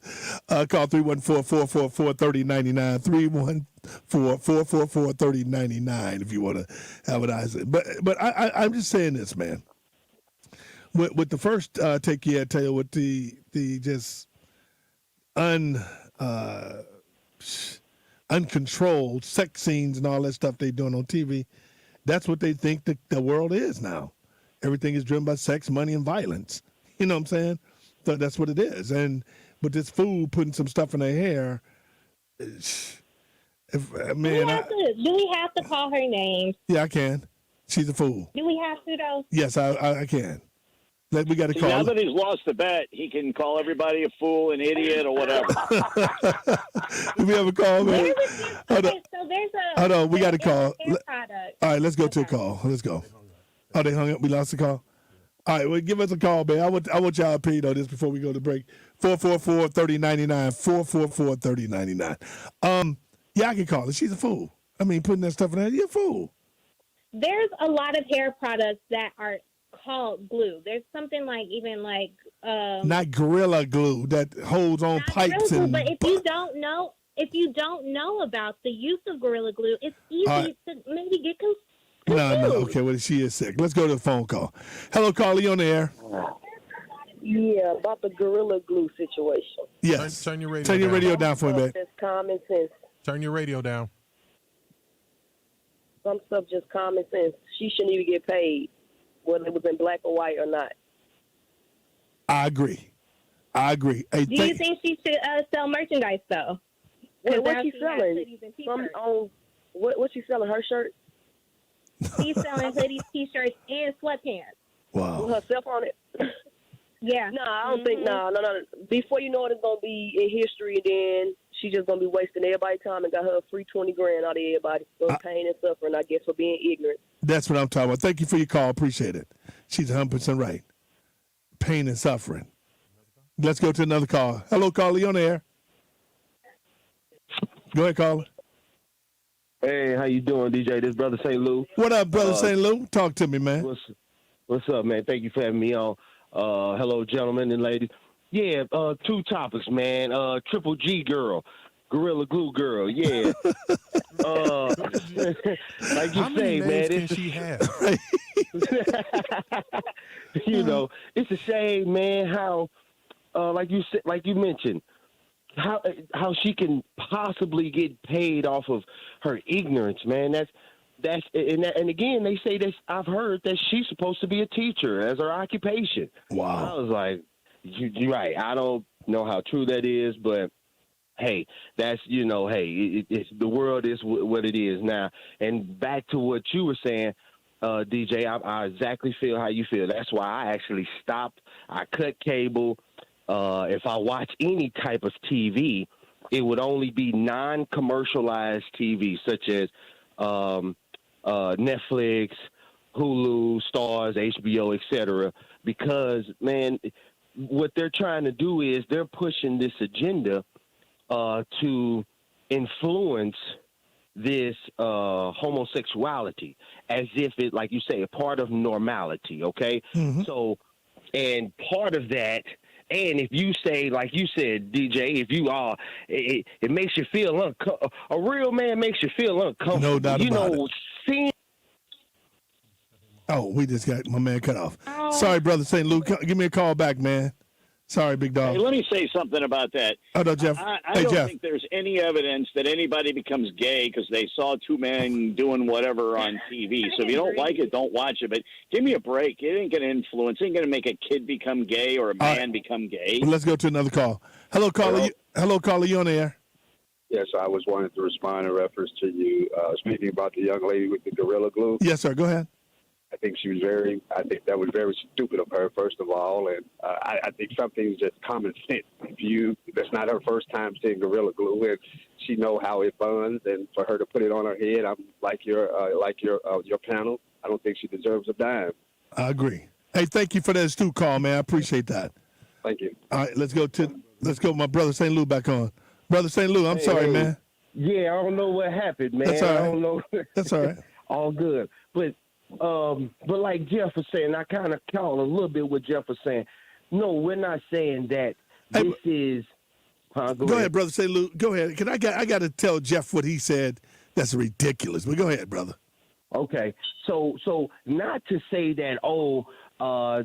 Call 314-444-3099. 314-444-3099 if you want to have an eye. But I'm just saying this, man. With the first take you had, Taylor, with the just uncontrolled sex scenes and all that stuff they're doing on TV, that's what they think the world is now. Everything is driven by sex, money, and violence. You know what I'm saying? So that's what it is. And with this fool putting some stuff in their hair, do we have to call her name? Yeah, I can. She's a fool. Do we have to, though? Yes, I can. We got to call. Now that he's lost the bet, he can call everybody a fool, an idiot, or whatever. Do we have a call, man? Hold on, we got a call. All right, let's go to a call. Let's go. Oh, they hung up. We lost the call. All right, well, give us a call, man. I want y'all opinion on this before we go to break. 444-3099. 444-3099. Yeah, I can call her. She's a fool. I mean, putting that stuff in there, you're a fool. There's a lot of hair products that are called glue. There's something not Gorilla Glue that holds on pipes glue, and. But if you don't know about the use of Gorilla Glue, it's easy to maybe get confused. No. Okay, well, she is sick. Let's go to the phone call. Hello, Carly, on the air. Yeah, about the Gorilla Glue situation. Yes. Turn your radio Turn your down. radio down for me, babe. Just common sense. Turn your radio down. Some stuff just common sense. She shouldn't even get paid, whether it was in black or white or not. I agree. Hey, Do you think she should sell merchandise, though? What's she selling? What's she selling? Her shirt? She's selling hoodies, T-shirts, and sweatpants. Wow. With herself on it? Yeah. No, I don't think, no. Before you know it, it's going to be in history, and then she's just going to be wasting everybody's time and got her a free $20,000 out of everybody for pain and suffering, I guess, for being ignorant. That's what I'm talking about. Thank you for your call. Appreciate it. She's 100% right. Pain and suffering. Let's go to another call. Hello, Carly, on the air. Go ahead, caller. Hey, how you doing, DJ? This Brother St. Lou. What up, Brother St. Lou? Talk to me, man. What's up, man? Thank you for having me on. Hello, gentlemen and ladies. Yeah, two topics, man. Triple G girl, Gorilla Glue girl. Yeah. Like you say, man. Can she have? It's a shame, man. How, like you mentioned, how she can possibly get paid off of her ignorance, man. And again, they say that I've heard that she's supposed to be a teacher as her occupation. Wow. I was like, you're right. I don't know how true that is, but hey, that's, it's the world is what it is now. And back to what you were saying, DJ, I exactly feel how you feel. That's why I actually stopped. I cut cable. If I watch any type of TV, it would only be non-commercialized TV, such as Netflix, Hulu, Stars, HBO, etc. Because, man, what they're trying to do is they're pushing this agenda to influence this homosexuality as if it, like you say, a part of normality, okay? So, and part of that, and if you say, like you said, DJ, if you are, it makes you feel uncomfortable. A real man makes you feel uncomfortable. No doubt about it. Seeing. Oh, we just got my man cut off. Sorry, Brother St. Luke. Give me a call back, man. Sorry, big dog. Hey, let me say something about that. Oh, no, Jeff. I Hey, don't Jeff. think there's any evidence that anybody becomes gay because they saw two men doing whatever on TV. So if you don't like it, don't watch it. But give me a break. It ain't going to influence. It ain't going to make a kid become gay or a man become gay. Well, let's go to another call. Hello, caller. Hello, caller. You on the air? Yes, I was wanting to respond in reference to you speaking about the young lady with the Gorilla Glue. Yes, sir. Go ahead. I think I think that was very stupid of her, first of all. And I think something's just common sense. That's not her first time seeing Gorilla Glue, and she know how it burns. And for her to put it on her head, I'm like your panel. I don't think she deserves a dime. I agree. Hey, thank you for that astute call, man. I appreciate that. Thank you. All right, let's go with my brother St. Lou back on. Brother St. Lou, I'm sorry, man. Yeah, I don't know what happened, man. That's all right. I don't know. That's all right. All good. But like Jeff was saying, I kind of call a little bit what Jeff was saying. No, we're not saying that this is. Go ahead, Brother St. Lou. Go ahead. I got to tell Jeff what he said. That's ridiculous. But go ahead, brother. Okay, so not to say that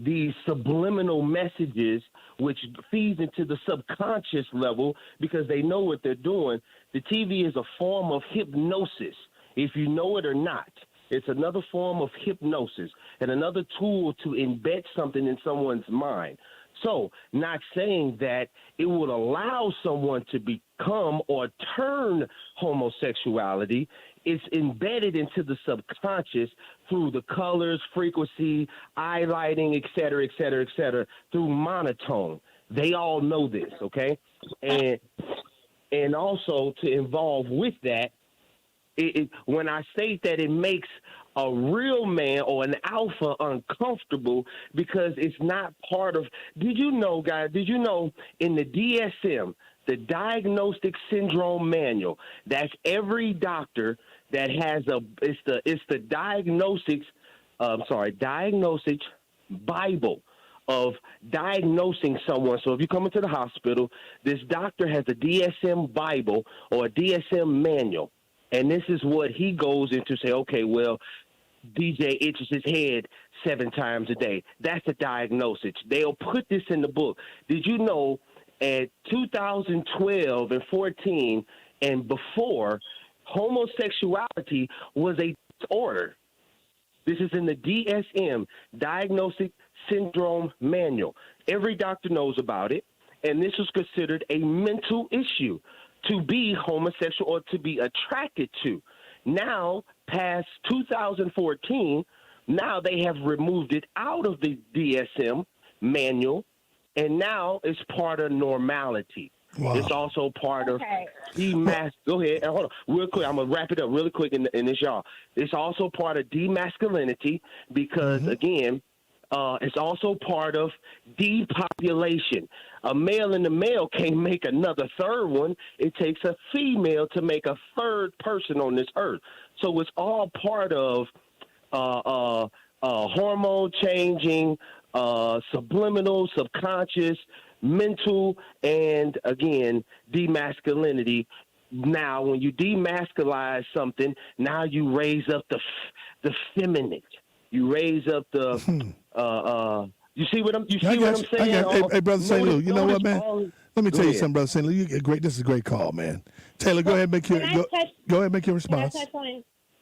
these subliminal messages, which feeds into the subconscious level because they know what they're doing. The TV is a form of hypnosis, if you know it or not. It's another form of hypnosis and another tool to embed something in someone's mind. So, not saying that it would allow someone to become or turn homosexuality. It's embedded into the subconscious through the colors, frequency, highlighting, et cetera, through monotone. They all know this, okay? And also to involve with that, when I state that it makes a real man or an alpha uncomfortable because it's not part of. Did you know, guys? Did you know in the DSM, the Diagnostic Syndrome Manual, that's every doctor that has it's the diagnostic Bible of diagnosing someone. So if you come into the hospital, this doctor has a DSM Bible or a DSM manual. And this is what he goes into say, okay, well, DJ itches his head 7 times a day. That's a diagnosis. They'll put this in the book. Did you know at 2012 and 14 and before, homosexuality was a disorder? This is in the DSM, Diagnostic Syndrome Manual. Every doctor knows about it, and this is considered a mental issue to be homosexual or to be attracted to. Now, past 2014, now they have removed it out of the DSM manual, and now it's part of normality. Wow. It's also part of Go ahead. Hold on. Real quick. I'm going to wrap it up really quick in this, y'all. It's also part of demasculinity because, again, it's also part of depopulation. A male and a male can't make another third one. It takes a female to make a third person on this earth. So it's all part of hormone changing, subliminal, subconscious, mental, and, again, demasculinity. Now, when you demasculize something, now you raise up the feminine. You raise up the you see what I'm saying? Hey, Brother St. Lou, you know what, man? Let me tell you something, Brother St. Lou. You get great. This is a great call, man. Taylor, go ahead and make your response.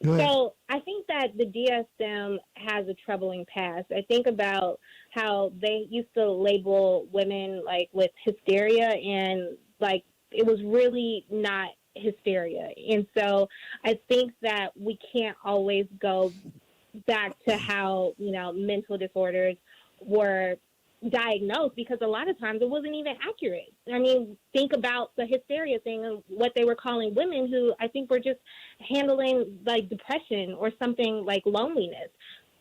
Go ahead. So I think that the DSM has a troubling past. I think about how they used to label women like with hysteria, and like it was really not hysteria. And so I think that we can't always go back to how, mental disorders were diagnosed, because a lot of times it wasn't even accurate. I mean, think about the hysteria thing and what they were calling women who I think were just handling like depression or something like loneliness.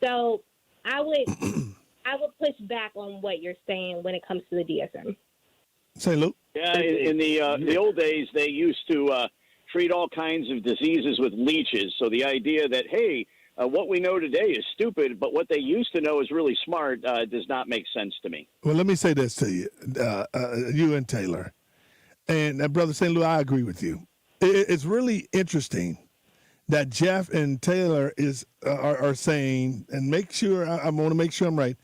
So I would push back on what you're saying when it comes to the DSM. St. Luke? Yeah, in the old days, they used to treat all kinds of diseases with leeches. So the idea that, hey, what we know today is stupid, but what they used to know is really smart does not make sense to me. Well, let me say this to you, you and Taylor. And Brother St. Louis, I agree with you. It's really interesting that Jeff and Taylor are saying, and make sure, I want to make sure I'm right,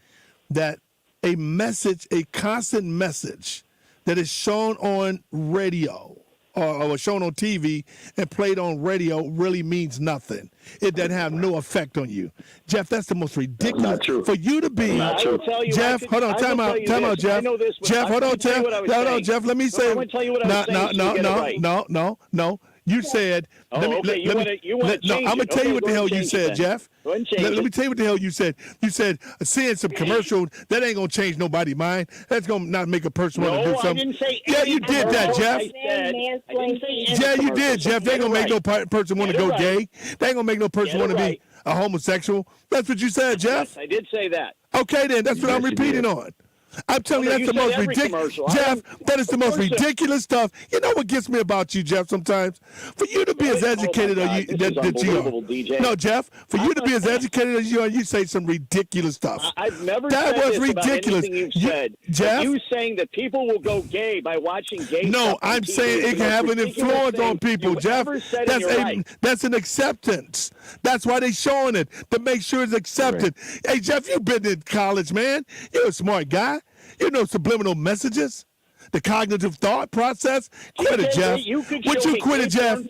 that a message, a constant message that is shown on radio or shown on TV and played on radio really means nothing. It doesn't have no effect on you. Jeff, that's the most ridiculous. Not true. For you to be, Jeff, hold on, time out, Jeff. Jeff, hold on, Jeff, let me say. I'm going to tell you what I was saying. No. You said. I'm going to tell you what the hell you said, Jeff. Let me tell you what the hell you said. You said seeing some commercial, that ain't going to change nobody's mind. That's going to not make a person want to do something. I didn't say yeah, you did that, Jeff. Yeah, you did, Jeff. They ain't going to make no person want to go gay. They ain't going to make no person want to be a homosexual. That's what you said, Jeff. Yes, I did say that. Okay, then. That's what I'm repeating on. I'm telling you, that's the most ridiculous. Jeff, that is the most ridiculous stuff. You know what gets me about you, Jeff, sometimes? For you to be as educated as you are. No, Jeff, for you to be as educated as you are, you say some ridiculous stuff. I've never that said was this ridiculous. About anything you've said. Jeff? You saying that people will go gay by watching gay No, stuff on I'm TV saying it can have an influence on people, Jeff. That's an acceptance. That's why they're showing it, to make sure it's accepted. Right. Hey, Jeff, you've been in college, man. You're a smart guy. You know subliminal messages, the cognitive thought process. Quit it, Jeff. Would you quit it, Jeff?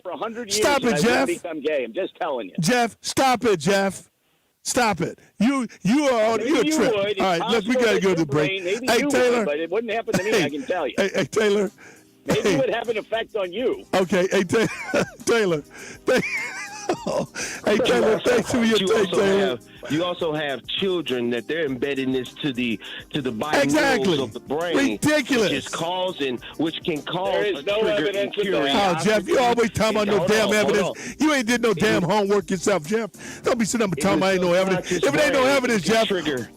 Stop it, Jeff. Become gay. I'm just telling you. Jeff, stop it, Jeff. Stop it. You're a trip. All right, we got to go to the break. Hey, Taylor. But it wouldn't happen to me, I can tell you. Hey, Taylor. Maybe it would have an effect on you. Okay, hey, Taylor. Hey, Taylor, thanks for your take, Taylor. You also have children that they're embedding this to the biomes of the brain. Ridiculous. Which can cause there is no evidence of that. Oh, Jeff, you always talking about no damn evidence. You ain't did no damn homework yourself, Jeff. Don't be sitting up and talking about ain't no evidence. If it ain't no evidence, Jeff,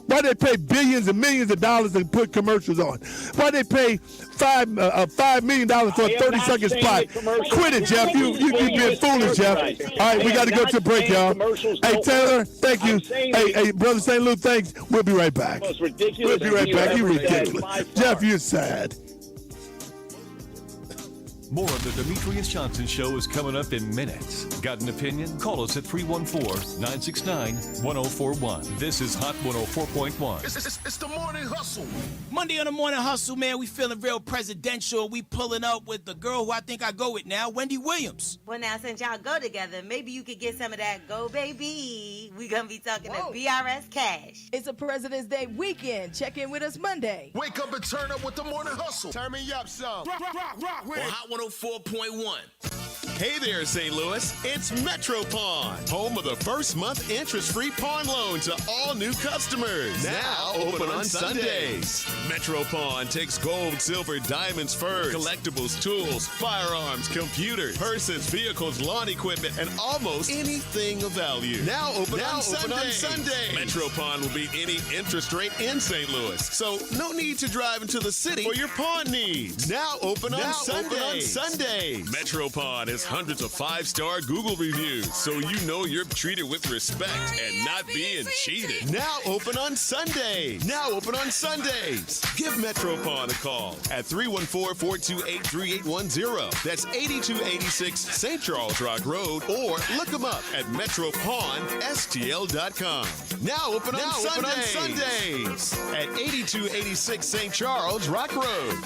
why they pay billions and millions of dollars to put commercials on? Why they pay $5 million for a 30-second spot? Quit it, Jeff. You being foolish, Jeff. All right, we got to go to the break, y'all. Hey, Taylor, thank you. Hey, Brother St. Louis, thanks. We'll be right back. We'll be right back. You're ridiculous. Jeff, you're sad. More of the Demetrius Johnson Show is coming up in minutes. Got an opinion? Call us at 314-969-1041. This is Hot 104.1. It's the Morning Hustle. Monday on the Morning Hustle, man, we feeling real presidential. We pulling up with the girl who I think I go with now, Wendy Williams. Well, now, since y'all go together, maybe you could get some of that Go Baby. We gonna be talking to BRS Cash. It's a President's Day weekend. Check in with us Monday. Wake up and turn up with the Morning Hustle. Turn me up some. Rock with Hot 104.1. Hey there, St. Louis. It's Metropon, home of the first month interest-free pawn loan to all new customers. Now open on Sundays. Metropon takes gold, silver, diamonds, furs, collectibles, tools, firearms, computers, purses, vehicles, lawn equipment, and almost anything of value. Now open on Sundays. Metropon will beat any interest rate in St. Louis, so no need to drive into the city for your pawn needs. Now open on Sundays. Metropon has hundreds of 5-star Google reviews, so you know you're treated with respect and not being cheated. Now open on Sundays. Give Metropon a call at 314-428-3810. That's 8286 St. Charles Rock Road, or look them up at MetroponSTL.com. Now open on Sundays at 8286 St. Charles Rock Road.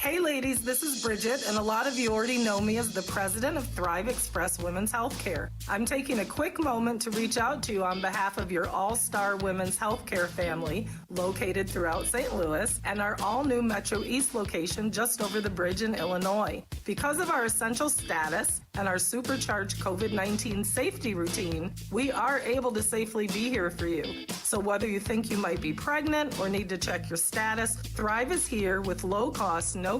Hey ladies, this is Bridget, and a lot of you already know me as the president of Thrive Express Women's Healthcare. I'm taking a quick moment to reach out to you on behalf of your all-star women's healthcare family located throughout St. Louis and our all-new Metro East location just over the bridge in Illinois. Because of our essential status and our supercharged COVID-19 safety routine, we are able to safely be here for you. So whether you think you might be pregnant or need to check your status, Thrive is here with low-cost, no-cost,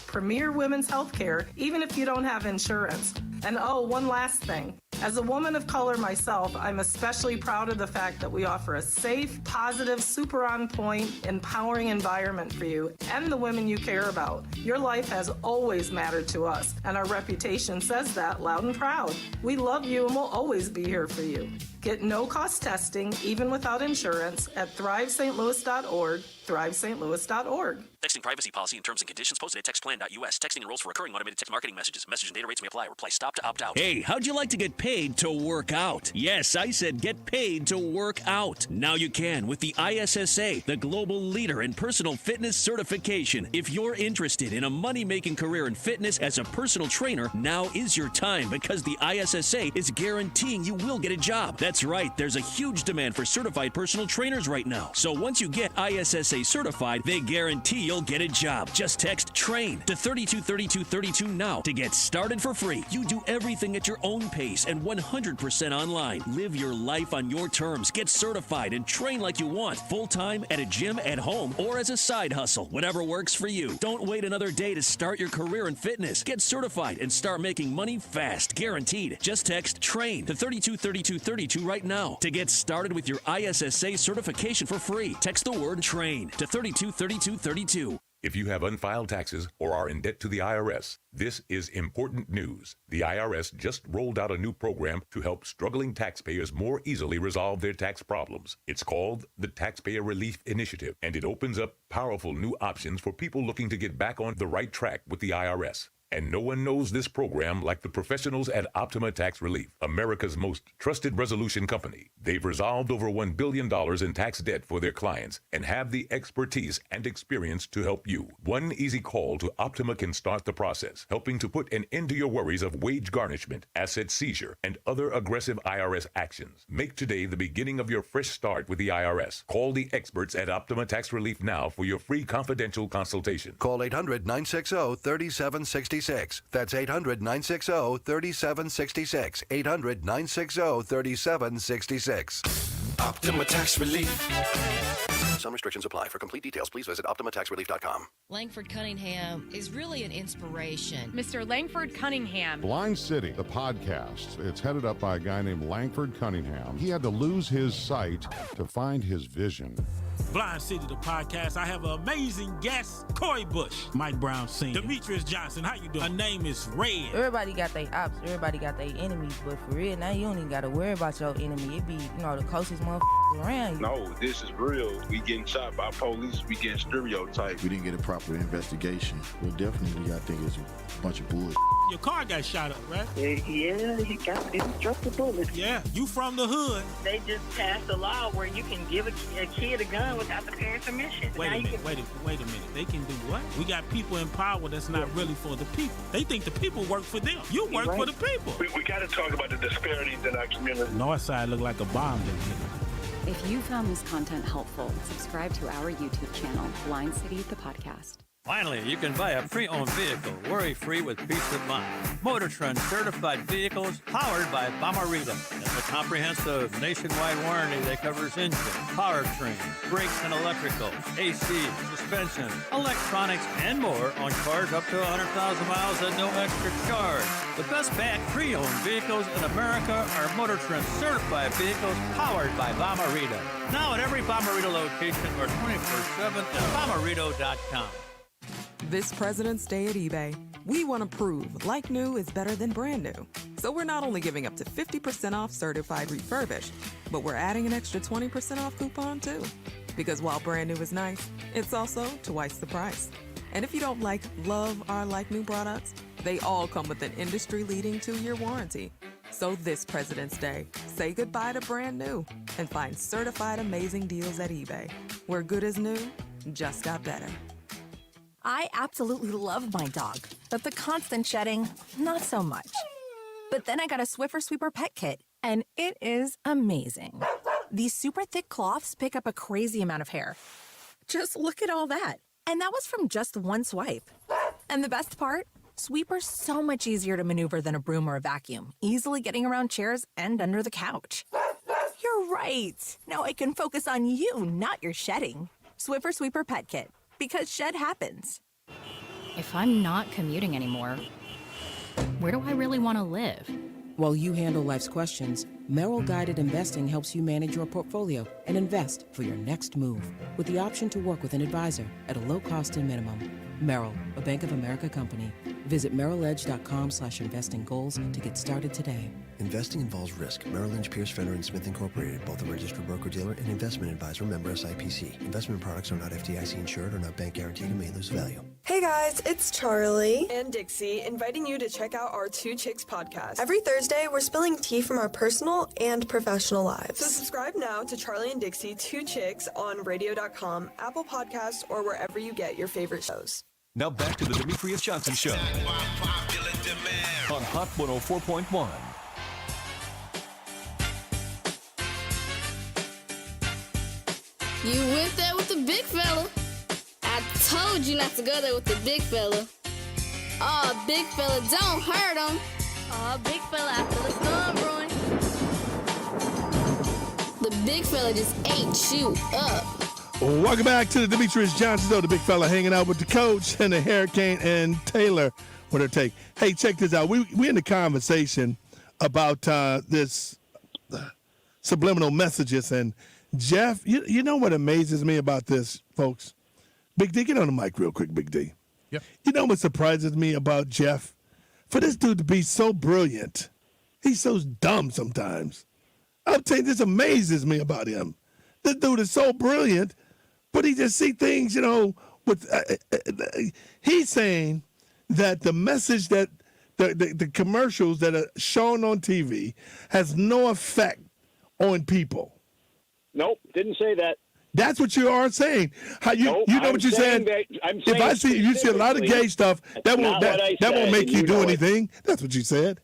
premier women's health care, even if you don't have insurance. And oh, one last thing. As a woman of color myself, I'm especially proud of the fact that we offer a safe, positive, super on point, empowering environment for you and the women you care about. Your life has always mattered to us, and our reputation says that loud and proud. We love you and will always be here for you. Get no-cost testing, even without insurance, at thrivestlouis.org, thrivestlouis.org. Texting privacy policy and terms and conditions posted at textplan.us. Texting enrolls for recurring automated text marketing messages. Message and data rates may apply. Reply stop to opt out. Hey, how'd you like to get paid to work out? Yes, I said get paid to work out. Now you can with the ISSA, the global leader in personal fitness certification. If you're interested in a money-making career in fitness as a personal trainer, now is your time because the ISSA is guaranteeing you will get a job. That's right, there's a huge demand for certified personal trainers right now. So once you get ISSA certified, they guarantee you'll get a job. Just text TRAIN to 323232 now to get started for free. You do everything at your own pace and 100% online. Live your life on your terms. Get certified and train like you want. Full-time, at a gym, at home, or as a side hustle. Whatever works for you. Don't wait another day to start your career in fitness. Get certified and start making money fast. Guaranteed. Just text TRAIN to 323232 right now to get started with your ISSA certification for free. Text the word TRAIN to 323232. If you have unfiled taxes or are in debt to the IRS, this is important news. The IRS just rolled out a new program to help struggling taxpayers more easily resolve their tax problems. It's called the Taxpayer Relief Initiative, and it opens up powerful new options for people looking to get back on the right track with the IRS. And no one knows this program like the professionals at Optima Tax Relief, America's most trusted resolution company. They've resolved over $1 billion in tax debt for their clients and have the expertise and experience to help you. One easy call to Optima can start the process, helping to put an end to your worries of wage garnishment, asset seizure, and other aggressive IRS actions. Make today the beginning of your fresh start with the IRS. Call the experts at Optima Tax Relief now for your free confidential consultation. Call 800-960-3766. That's 800-960-3766. 800-960-3766. Optima Tax Relief. Some restrictions apply. For complete details, please visit OptimaTaxRelief.com. Langford Cunningham is really an inspiration. Mr. Langford Cunningham. Blind City, the podcast. It's headed up by a guy named Langford Cunningham. He had to lose his sight to find his vision. Blind City, the podcast. I have an amazing guest, Corey Bush, Mike Brown Sr., Demetrius Johnson. How you doing? Her name is Red. Everybody got their ops. Everybody got their enemies. But for real, now you don't even got to worry about your enemy. It be, the closest motherfuckers around you. No, this is real. We getting shot by police. We getting stereotyped. We didn't get a proper investigation. Well, definitely, I think it's a bunch of bullshit. Your car got shot up, right? Yeah, he struck the bullet. Yeah, you from the hood. They just passed a law where you can give a kid a gun without the parents' permission. Wait a minute. They can do what? We got people in power that's not really for the people. They think the people work for them. You work for the people. We got to talk about the disparities in our community. Northside look like a bomb. If you found this content helpful, subscribe to our YouTube channel, Blind City, the podcast. Finally, you can buy a pre-owned vehicle worry-free with peace of mind. Motor Trend certified vehicles powered by Bomarito. That's a comprehensive nationwide warranty that covers engine, powertrain, brakes and electrical, AC, suspension, electronics, and more on cars up to 100,000 miles at no extra charge. The best backed pre-owned vehicles in America are Motor Trend certified vehicles powered by Bomarito. Now at every Bomarito location or 24/7 at Bomarito.com. This President's Day at eBay, we want to prove like new is better than brand new. So we're not only giving up to 50% off certified refurbished, but we're adding an extra 20% off coupon too. Because while brand new is nice, it's also twice the price. And if you don't love our like new products, they all come with an industry-leading 2-year warranty. So this President's Day, say goodbye to brand new and find certified amazing deals at eBay, where good is new just got better. I absolutely love my dog, but the constant shedding, not so much. But then I got a Swiffer Sweeper Pet Kit, and it is amazing. These super thick cloths pick up a crazy amount of hair. Just look at all that. And that was from just one swipe. And the best part? Sweeper's so much easier to maneuver than a broom or a vacuum, easily getting around chairs and under the couch. You're right. Now I can focus on you, not your shedding. Swiffer Sweeper Pet Kit. Because shed happens. If I'm not commuting anymore, where do I really want to live? While you handle life's questions, Merrill Guided Investing helps you manage your portfolio and invest for your next move with the option to work with an advisor at a low cost and minimum. Merrill, a Bank of America company. Visit merrilledge.com/investing goals to get started today. Investing involves risk. Merrill Lynch, Pierce, Fenner & Smith Incorporated, both a registered broker-dealer and investment advisor, member SIPC. Investment products are not FDIC insured or not bank guaranteed and may lose value. Hey guys, it's Charlie and Dixie inviting you to check out our Two Chicks podcast. Every Thursday, we're spilling tea from our personal and professional lives. So subscribe now to Charlie and Dixie, Two Chicks on radio.com, Apple Podcasts, or wherever you get your favorite shows. Now back to the Demetrius Johnson Show on Hot 104.1. You went there with the big fella. I told you not to go there with the big fella. Oh, big fella, don't hurt him. Oh, big fella, I feel a storm brewing. The big fella just ate you up. Welcome back to the Demetrius Johnson Show. The big fella hanging out with the coach and the Hurricane and Taylor with her take. Hey, check this out. We in the conversation about this subliminal messages. And Jeff, you know what amazes me about this, folks? Big D, get on the mic real quick, Big D. Yep. You know what surprises me about Jeff? For this dude to be so brilliant. He's so dumb sometimes. I'm telling you, this amazes me about him. This dude is so brilliant, but he just see things, you know, with he's saying that the message that the commercials that are shown on TV has no effect on people. Nope, didn't say that. That's what you are saying. How you nope, you know I'm what you're saying? If I see you see a lot of gay stuff, that won't make you do anything. That's what you said.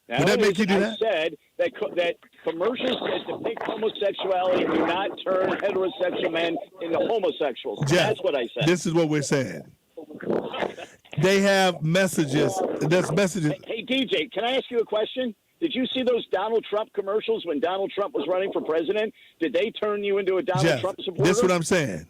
Would that make you do that? I said that commercials that depict homosexuality do not turn heterosexual men into homosexuals. Jeff, that's what I said. This is what we're saying. They have messages. There's messages. Hey, DJ, can I ask you a question? Did you see those Donald Trump commercials when Donald Trump was running for president? Did they turn you into a Donald Trump supporter? This is what I'm saying.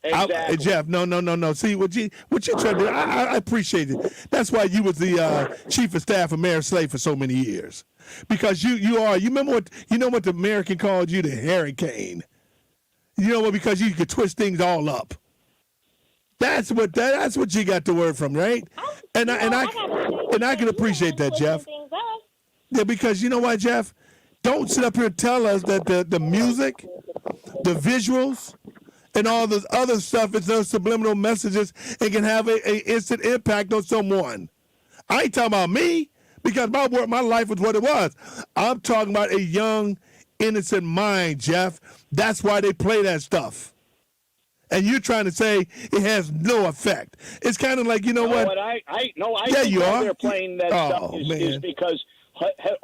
Exactly. Jeff, no. See, what you trying to do, I appreciate it. That's why you was the chief of staff of Mayor Slay for so many years. Because you remember what the American called you, the Hurricane. You know what? Because you could twist things all up. That's what you got the word from, right? And I can appreciate that, Jeff. Yeah, because you know what, Jeff? Don't sit up here and tell us that the music, the visuals, and all this other stuff is those subliminal messages and can have a instant impact on someone. I ain't talking about me because my life was what it was. I'm talking about a young, innocent mind, Jeff. That's why they play that stuff. And you're trying to say it has no effect. It's kind of like, you know what? I yeah, think you why are. they're playing that stuff is because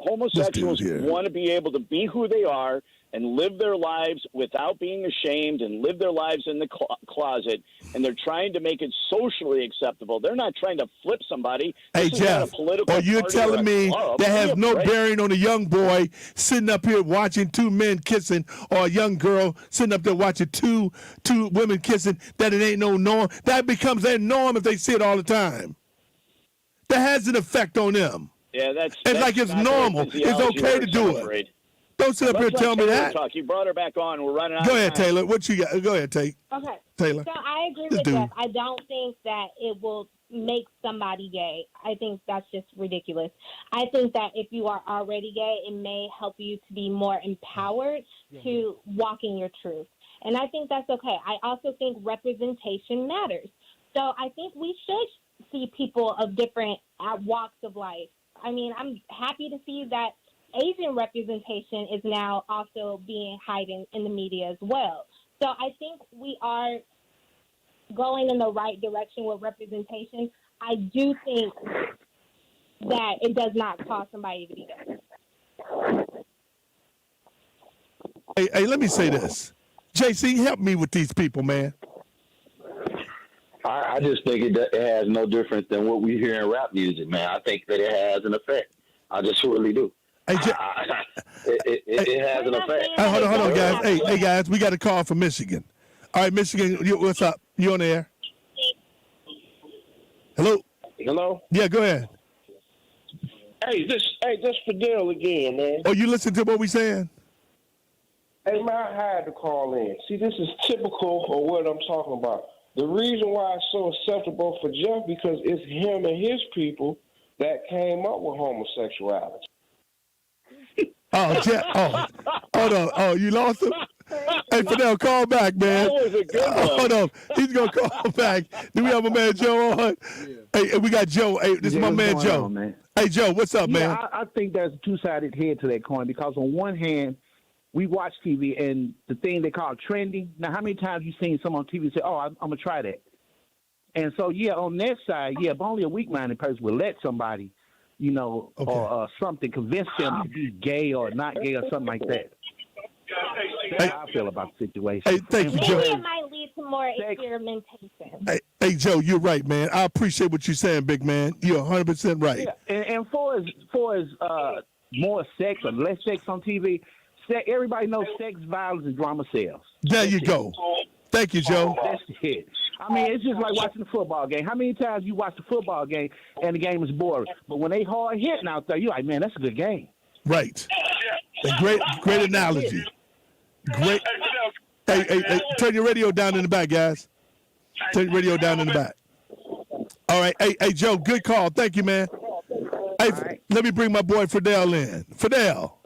homosexuals want to be able to be who they are and live their lives without being ashamed and live their lives in the closet, and they're trying to make it socially acceptable. They're not trying to flip somebody. Hey, Jeff, or you're telling me that has no bearing on a young boy sitting up here watching two men kissing, or a young girl sitting up there watching two women kissing, that it ain't no norm? That becomes their norm if they see it all the time. That has an effect on them. Yeah, that's like it's normal. It's okay to do it. Don't sit up here and tell me that. Talk. You brought her back on. We're running out Go of ahead, time. Taylor. What you got? Go ahead, Okay. Taylor. So I agree with Jeff. I don't think that it will make somebody gay. I think that's just ridiculous. I think that if you are already gay, it may help you to be more empowered to walk in your truth. And I think that's okay. I also think representation matters. So I think we should see people of different walks of life. I mean, I'm happy to see that Asian representation is now also being heightened in the media as well. So I think we are going in the right direction with representation. I do think that it does not cause somebody to be gay. Hey, let me say this. JC, help me with these people, man. I just think it has no difference than what we hear in rap music, man. I think that it has an effect. I just really do. Hey, it has an effect. Hold on, guys. Hey, guys, we got a call from Michigan. All right, Michigan, what's up? You on the air? Hello? Yeah, go ahead. Hey, this Fidel again, man. Oh, you listen to what we saying? Hey, man, I had to call in. See, this is typical of what I'm talking about. The reason why it's so acceptable for Jeff because it's him and his people that came up with homosexuality. Oh, Jeff. Oh, hold on. Oh, you lost him? Hey, Fidel, call back, man. That was a good one. Hold on. He's going to call back. Do we have my man Joe on? Yeah. Hey, we got Joe. Hey, this is my man Joe. Man? Hey, Joe, what's up, man? I think there's a two-sided head to that coin because on one hand, we watch TV and the thing they call trending. Now, how many times you seen someone on TV say, oh, I'm going to try that? And so, yeah, on that side, yeah, if only a weak-minded person would let somebody, you know, or something convince them to be gay or not gay or something like that. That's how I feel about the situation. Hey, thank you, Joe. Maybe it might lead to more experimentation. Hey, Joe, you're right, man. I appreciate what you're saying, big man. You're 100% right. Yeah, and for as more sex or less sex on TV, everybody knows sex, violence, and drama sells. There you go. Thank you, Joe. That's it. I mean, it's just like watching a football game. How many times you watch the football game and the game is boring? But when they hard hitting out there, you're like, man, that's a good game. Right. A great analogy. Great. Hey, turn your radio down in the back, guys. Turn your radio down in the back. All right. Hey, Joe, good call. Thank you, man. Hey, right. Let me bring my boy Fidel in. Fidel.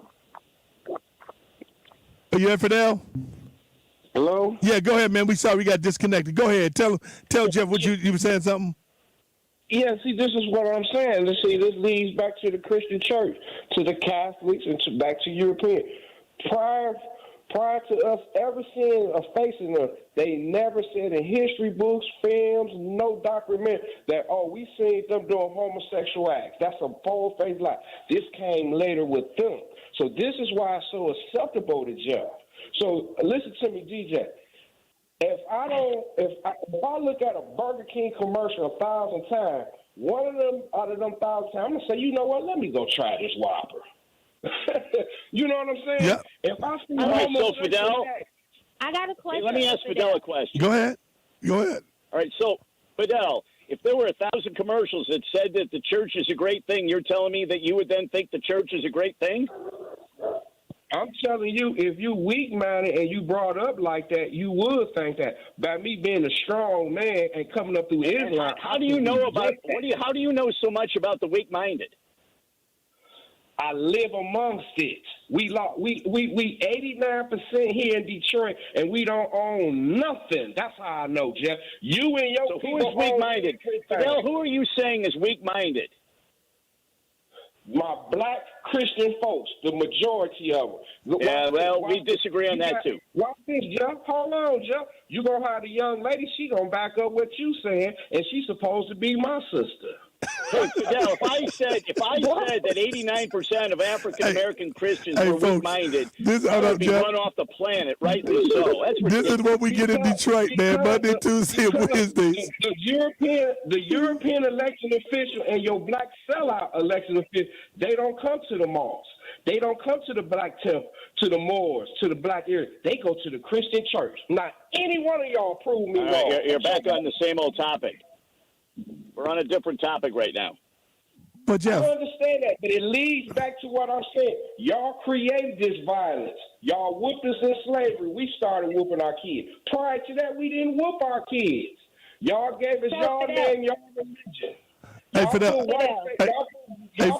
Are you there, Fidel? Hello? Yeah, go ahead, man. We saw we got disconnected. Go ahead. Tell Jeff what you were saying something. Yeah, see, this is what I'm saying. This leads back to the Christian church, to the Catholics, and back to European. Prior to us ever seeing or facing them, they never said in history books, films, no document that, we seen them doing homosexual acts. That's a bold-faced lie. This came later with them. So this is why it's so acceptable to Jeff. So listen to me, DJ. If I look at a Burger King commercial 1,000 times, one of them out of them 1,000 times, I'm gonna say, you know what? Let me go try this Whopper. You know what I'm saying? Yeah. If I see so Fidel, I got a question. Hey, let me ask Fidel a question. Go ahead. All right, so Fidel, if there were 1,000 commercials that said that the church is a great thing, you're telling me that you would then think the church is a great thing? I'm telling you, if you weak-minded and you brought up like that, you would think that. By me being a strong man and coming up through Islam, how do you know about? How do you know so much about the weak-minded? I live amongst it. We 89% here in Detroit, and we don't own nothing. That's how I know, Jeff. You and your so people. Who is weak-minded? Fidel, who are you saying is weak-minded? My black Christian folks, the majority of them. Yeah, well, we disagree on that too. Watch this, Jeff. Hold on, Jeff. You gonna have the young lady? She gonna back up what you saying, and she's supposed to be my sister. Hey, Fidel, if I said that 89% of African American Christians were weak-minded, I would be run off the planet, rightly so. That's ridiculous. This is what we get in Detroit, man. Monday, Tuesday, and Wednesdays. The European election official and your black sellout election official, they don't come to the mosques. They don't come to the black temple, to the Moors, to the black area. They go to the Christian church. Not any one of y'all prove me wrong. You're back on the same old topic. We're on a different topic right now. But Jeff, I understand that, but it leads back to what I said. Y'all created this violence. Y'all whooped us in slavery. We started whooping our kids. Prior to that, we didn't whoop our kids. Y'all gave us y'all name, y'all religion. Y'all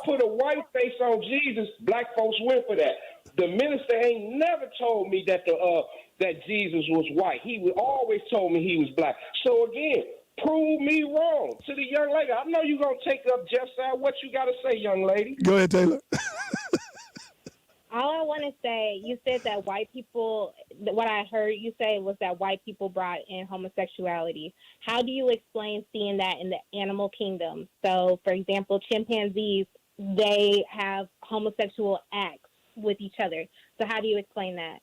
put a white face on Jesus. Black folks went for that. The minister ain't never told me that that Jesus was white. He always told me he was black. So again, prove me wrong. To the young lady, I know you're going to take up Jeff's side. What you got to say, young lady? Go ahead, Taylor. All I want to say, you said that white people, what I heard you say was that white people brought in homosexuality. How do you explain seeing that in the animal kingdom? So, for example, chimpanzees, they have homosexual acts with each other. So how do you explain that?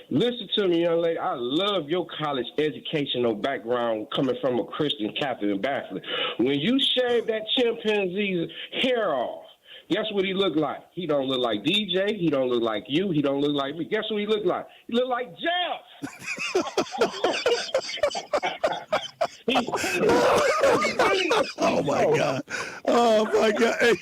Listen to me, young lady. I love your college educational background coming from a Christian Catholic and Baptist. When you shave that chimpanzee's hair off, guess what he look like? He don't look like DJ. He don't look like you. He don't look like me. Guess what he look like? He look like Jeff. Oh my God! Oh my God!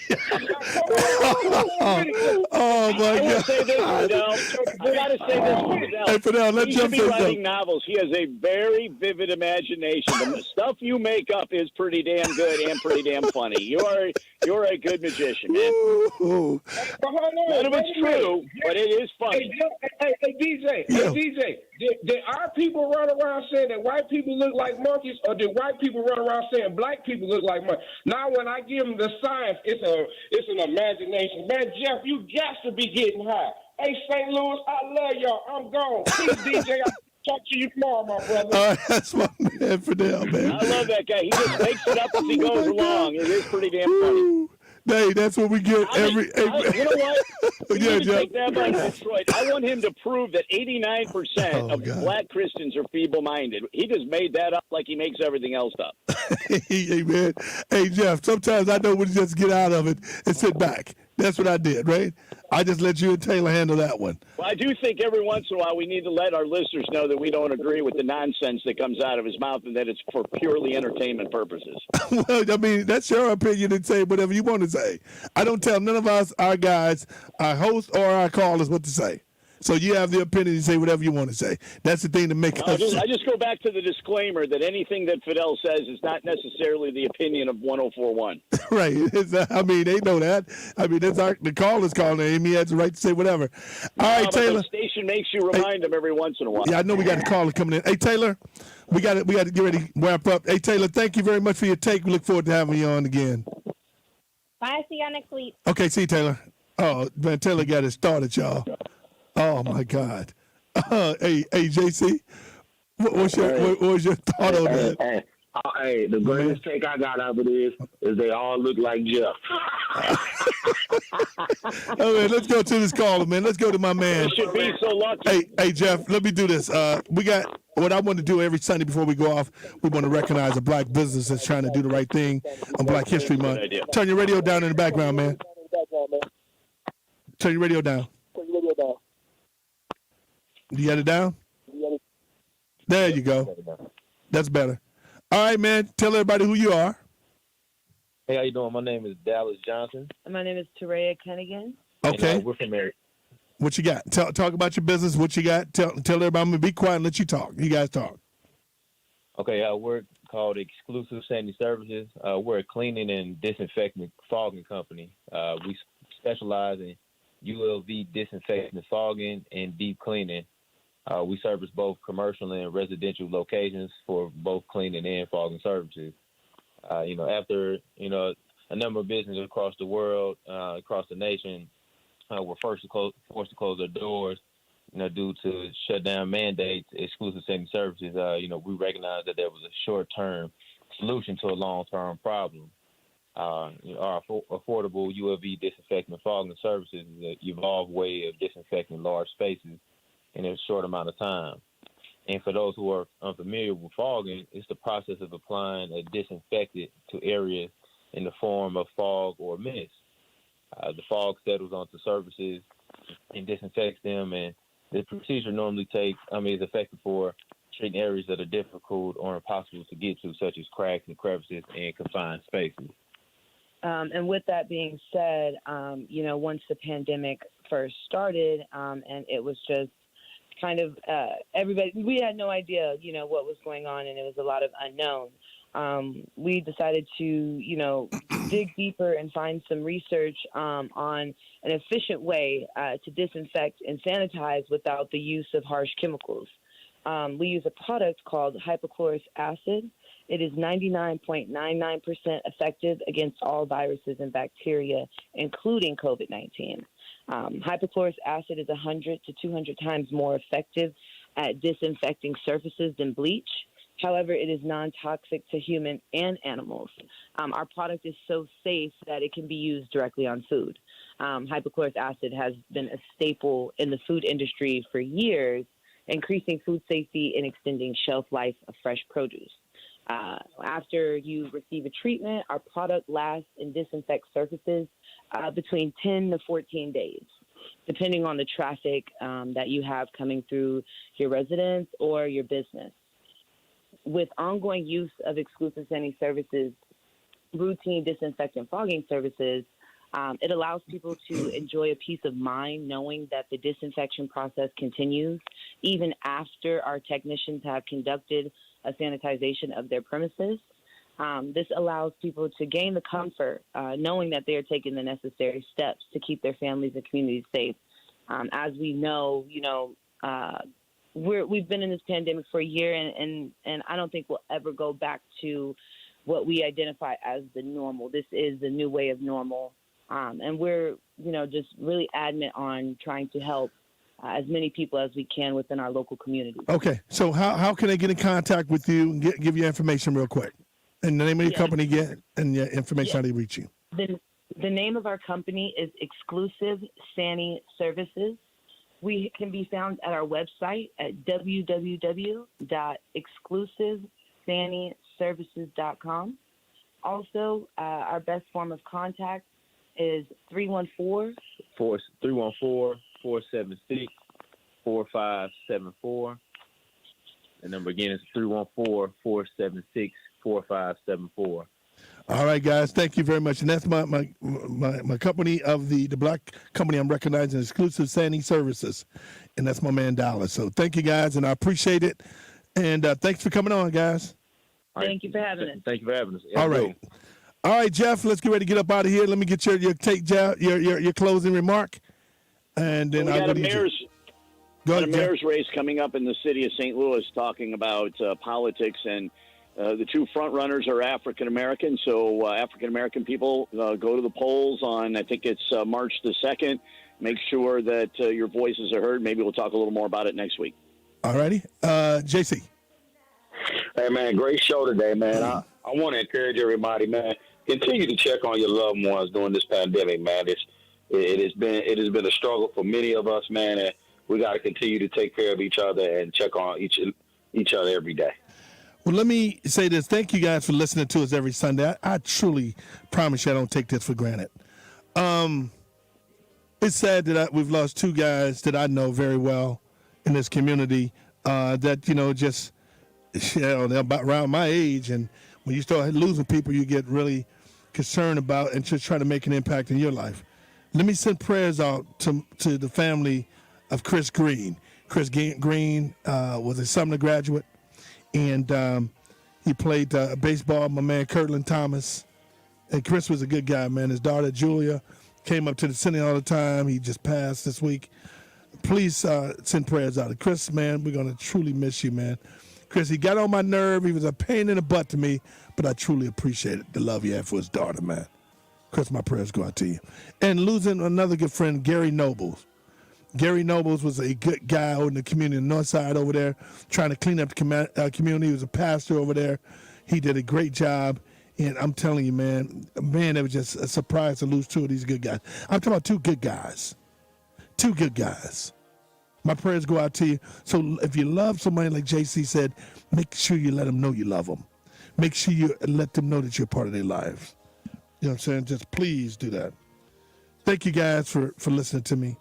Oh my I will God! say this, Fidel. I got to say this, Fidel. Hey, Fidel, let he Jeff should be say writing something. novels. He has a very vivid imagination. The stuff you make up is pretty damn good and pretty damn funny. You're a good magician, man. Ooh. None of it's true, but it is funny. Hey, DJ. Yeah. Hey, DJ. Did our people run around saying that white people look like monkeys, or did white people run around saying black people look like monkeys? Now, when I give them the science, it's an imagination. Man, Jeff, you got to be getting high. Hey, St. Louis, I love y'all. I'm gone. Please, DJ, I'll talk to you tomorrow, my brother. All right, that's my man, Fidel, man. I love that guy. He just makes it up as he goes along. It is pretty damn funny. Hey, that's what we get every. You know what? We Yeah, need to Jeff. take that by Detroit. I want him to prove that 89% of black Christians are feeble-minded. He just made that up like he makes everything else up. Hey, man. Hey, Jeff, sometimes I know when to just get out of it and sit back. That's what I did, right? I just let you and Taylor handle that one. Well, I do think every once in a while we need to let our listeners know that we don't agree with the nonsense that comes out of his mouth and that it's for purely entertainment purposes. Well, I mean, that's your opinion and say whatever you want to say. I don't tell none of us, our guys, our hosts or our callers what to say. So you have the opinion to say whatever you want to say. That's the thing to make us. I just go back to the disclaimer that anything that Fidel says is not necessarily the opinion of 1041. Right. I mean, they know that. I mean, that's the caller's calling him. He has the right to say whatever. All right, but Taylor. the station makes you remind them every once in a while. Yeah, I know we got a caller coming in. Hey, Taylor, we got to get ready to wrap up. Hey, Taylor, thank you very much for your take. We look forward to having you on again. Bye. See y'all next week. Okay, see you, Taylor. Oh, man, Taylor got it started, y'all. Oh, my God. Hey, JC, what was your thought on that? Hey, the greatest take I got out of it is they all look like Jeff. All right, let's go to this caller, man. Let's go to my man. You should be so lucky. Hey, Jeff, let me do this. We got what I want to do every Sunday before we go off. We want to recognize a black business that's trying to do the right thing on Black History Month. Turn your radio down in the background, man. Turn your radio down. You got it down? There you go. That's better. All right, man. Tell everybody who you are. Hey, how you doing? My name is Dallas Johnson. My name is Terea Kennigan. Okay. And, we're from Mary. What you got? Talk about your business. What you got? Tell everybody. I'm gonna be quiet and let you talk. You guys talk. Okay, we're called Exclusive Sandy Services. We're a cleaning and disinfecting fogging company. We specialize in ULV disinfecting, fogging, and deep cleaning. We service both commercial and residential locations for both cleaning and fogging services. After a number of businesses across the world, across the nation, were forced to close their doors, due to shutdown mandates. Exclusive Sandy Services, we recognized that there was a short-term solution to a long-term problem. Our affordable ULV disinfecting and fogging services is an evolved way of disinfecting large spaces in a short amount of time. And for those who are unfamiliar with fogging, it's the process of applying a disinfectant to areas in the form of fog or mist. The fog settles onto surfaces and disinfects them, and the procedure normally is effective for treating areas that are difficult or impossible to get to, such as cracks and crevices and confined spaces. And with that being said, once the pandemic first started, and it was just kind of everybody, we had no idea, what was going on, and it was a lot of unknown. We decided to, dig deeper and find some research on an efficient way to disinfect and sanitize without the use of harsh chemicals. We use a product called hypochlorous acid. It is 99.99% effective against all viruses and bacteria, including COVID-19. Hypochlorous acid is 100 to 200 times more effective at disinfecting surfaces than bleach. However, it is non-toxic to human and animals. Our product is so safe that it can be used directly on food. Hypochlorous acid has been a staple in the food industry for years, increasing food safety and extending shelf life of fresh produce. After you receive a treatment, our product lasts and disinfects surfaces between 10 to 14 days, depending on the traffic that you have coming through your residence or your business. with ongoing use of exclusive sanitation services, routine disinfectant fogging services, it allows people to enjoy a peace of mind knowing that the disinfection process continues even after our technicians have conducted a sanitization of their premises. This allows people to gain the comfort knowing that they are taking the necessary steps to keep their families and communities safe. As we know, we've been in this pandemic for a year, and I don't think we'll ever go back to what we identify as the normal. This is the new way of normal. And we're, just really adamant on trying to help as many people as we can within our local community. Okay, so how can they get in contact with you and give you information real quick? And the name of your company again, and your information, how they reach you. The name of our company is Exclusive Sani Services. We can be found at our website at www.exclusivesaniservices.com. Also, our best form of contact is 314-476-4574. The number again is 314-476-4574. All right, guys, thank you very much. And that's my company of the black company I'm recognizing, Exclusive Sani Services. And that's my man, Dallas. So thank you, guys, and I appreciate it. And thanks for coming on, guys. Thank you for having us. Thank you for having us. All right. All right, Jeff, let's get ready to get up out of here. Let me get your take, Jeff, your closing remark. And then I'll go to you. Got a mayor's race coming up in the city of St. Louis talking about politics, and the two front runners are African American. So African American people go to the polls on, I think it's March the 2nd. Make sure that your voices are heard. Maybe we'll talk a little more about it next week. All righty. JC. Hey, man, great show today, man. I want to encourage everybody, man, continue to check on your loved ones during this pandemic, man. It has been a struggle for many of us, man, and we got to continue to take care of each other and check on each other every day. Well, let me say this. Thank you guys for listening to us every Sunday. I truly promise you I don't take this for granted. It's sad that we've lost two guys that I know very well in this community that, they're about around my age. And when you start losing people, you get really concerned about and just try to make an impact in your life. Let me send prayers out to the family of Chris Green. Chris Green was a Sumner graduate, and he played baseball. My man, Kirtland Thomas. And Chris was a good guy, man. His daughter, Julia, came up to the city all the time. He just passed this week. Please send prayers out to Chris, man. We're going to truly miss you, man. Chris, he got on my nerve. He was a pain in the butt to me, but I truly appreciate it, the love he had for his daughter, man. Chris, my prayers go out to you. And losing another good friend, Gary Nobles. Gary Nobles was a good guy out in the community, on the north side over there, trying to clean up the community. He was a pastor over there. He did a great job. And I'm telling you, man, it was just a surprise to lose two of these good guys. I'm talking about two good guys. Two good guys. My prayers go out to you. So if you love somebody, like JC said, make sure you let them know you love them. Make sure you let them know that you're part of their lives. You know what I'm saying? Just please do that. Thank you guys for listening to me.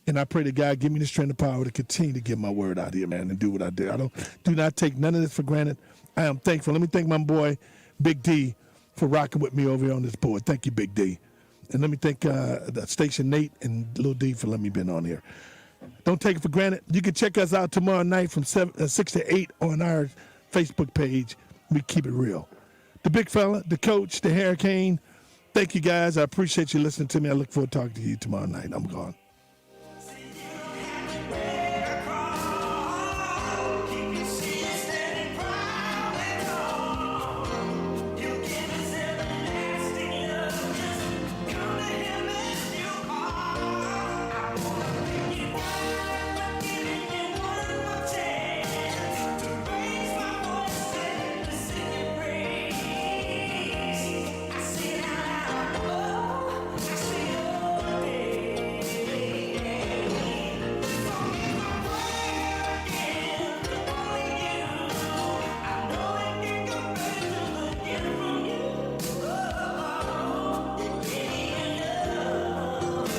And I pray to God give me the strength and power to continue to get my word out here, man, and do what I do. Do not take none of this for granted. I am thankful. Let me thank my boy, Big D, for rocking with me over here on this board. Thank you, Big D. And let me thank the station Nate and Lil D for letting me be on here. Don't take it for granted. You can check us out tomorrow night from 6 to 8 on our Facebook page. We keep it real. The big fella, the coach, the hurricane. Thank you, guys. I appreciate you listening to me. I look forward to talking to you tomorrow night. I'm gone.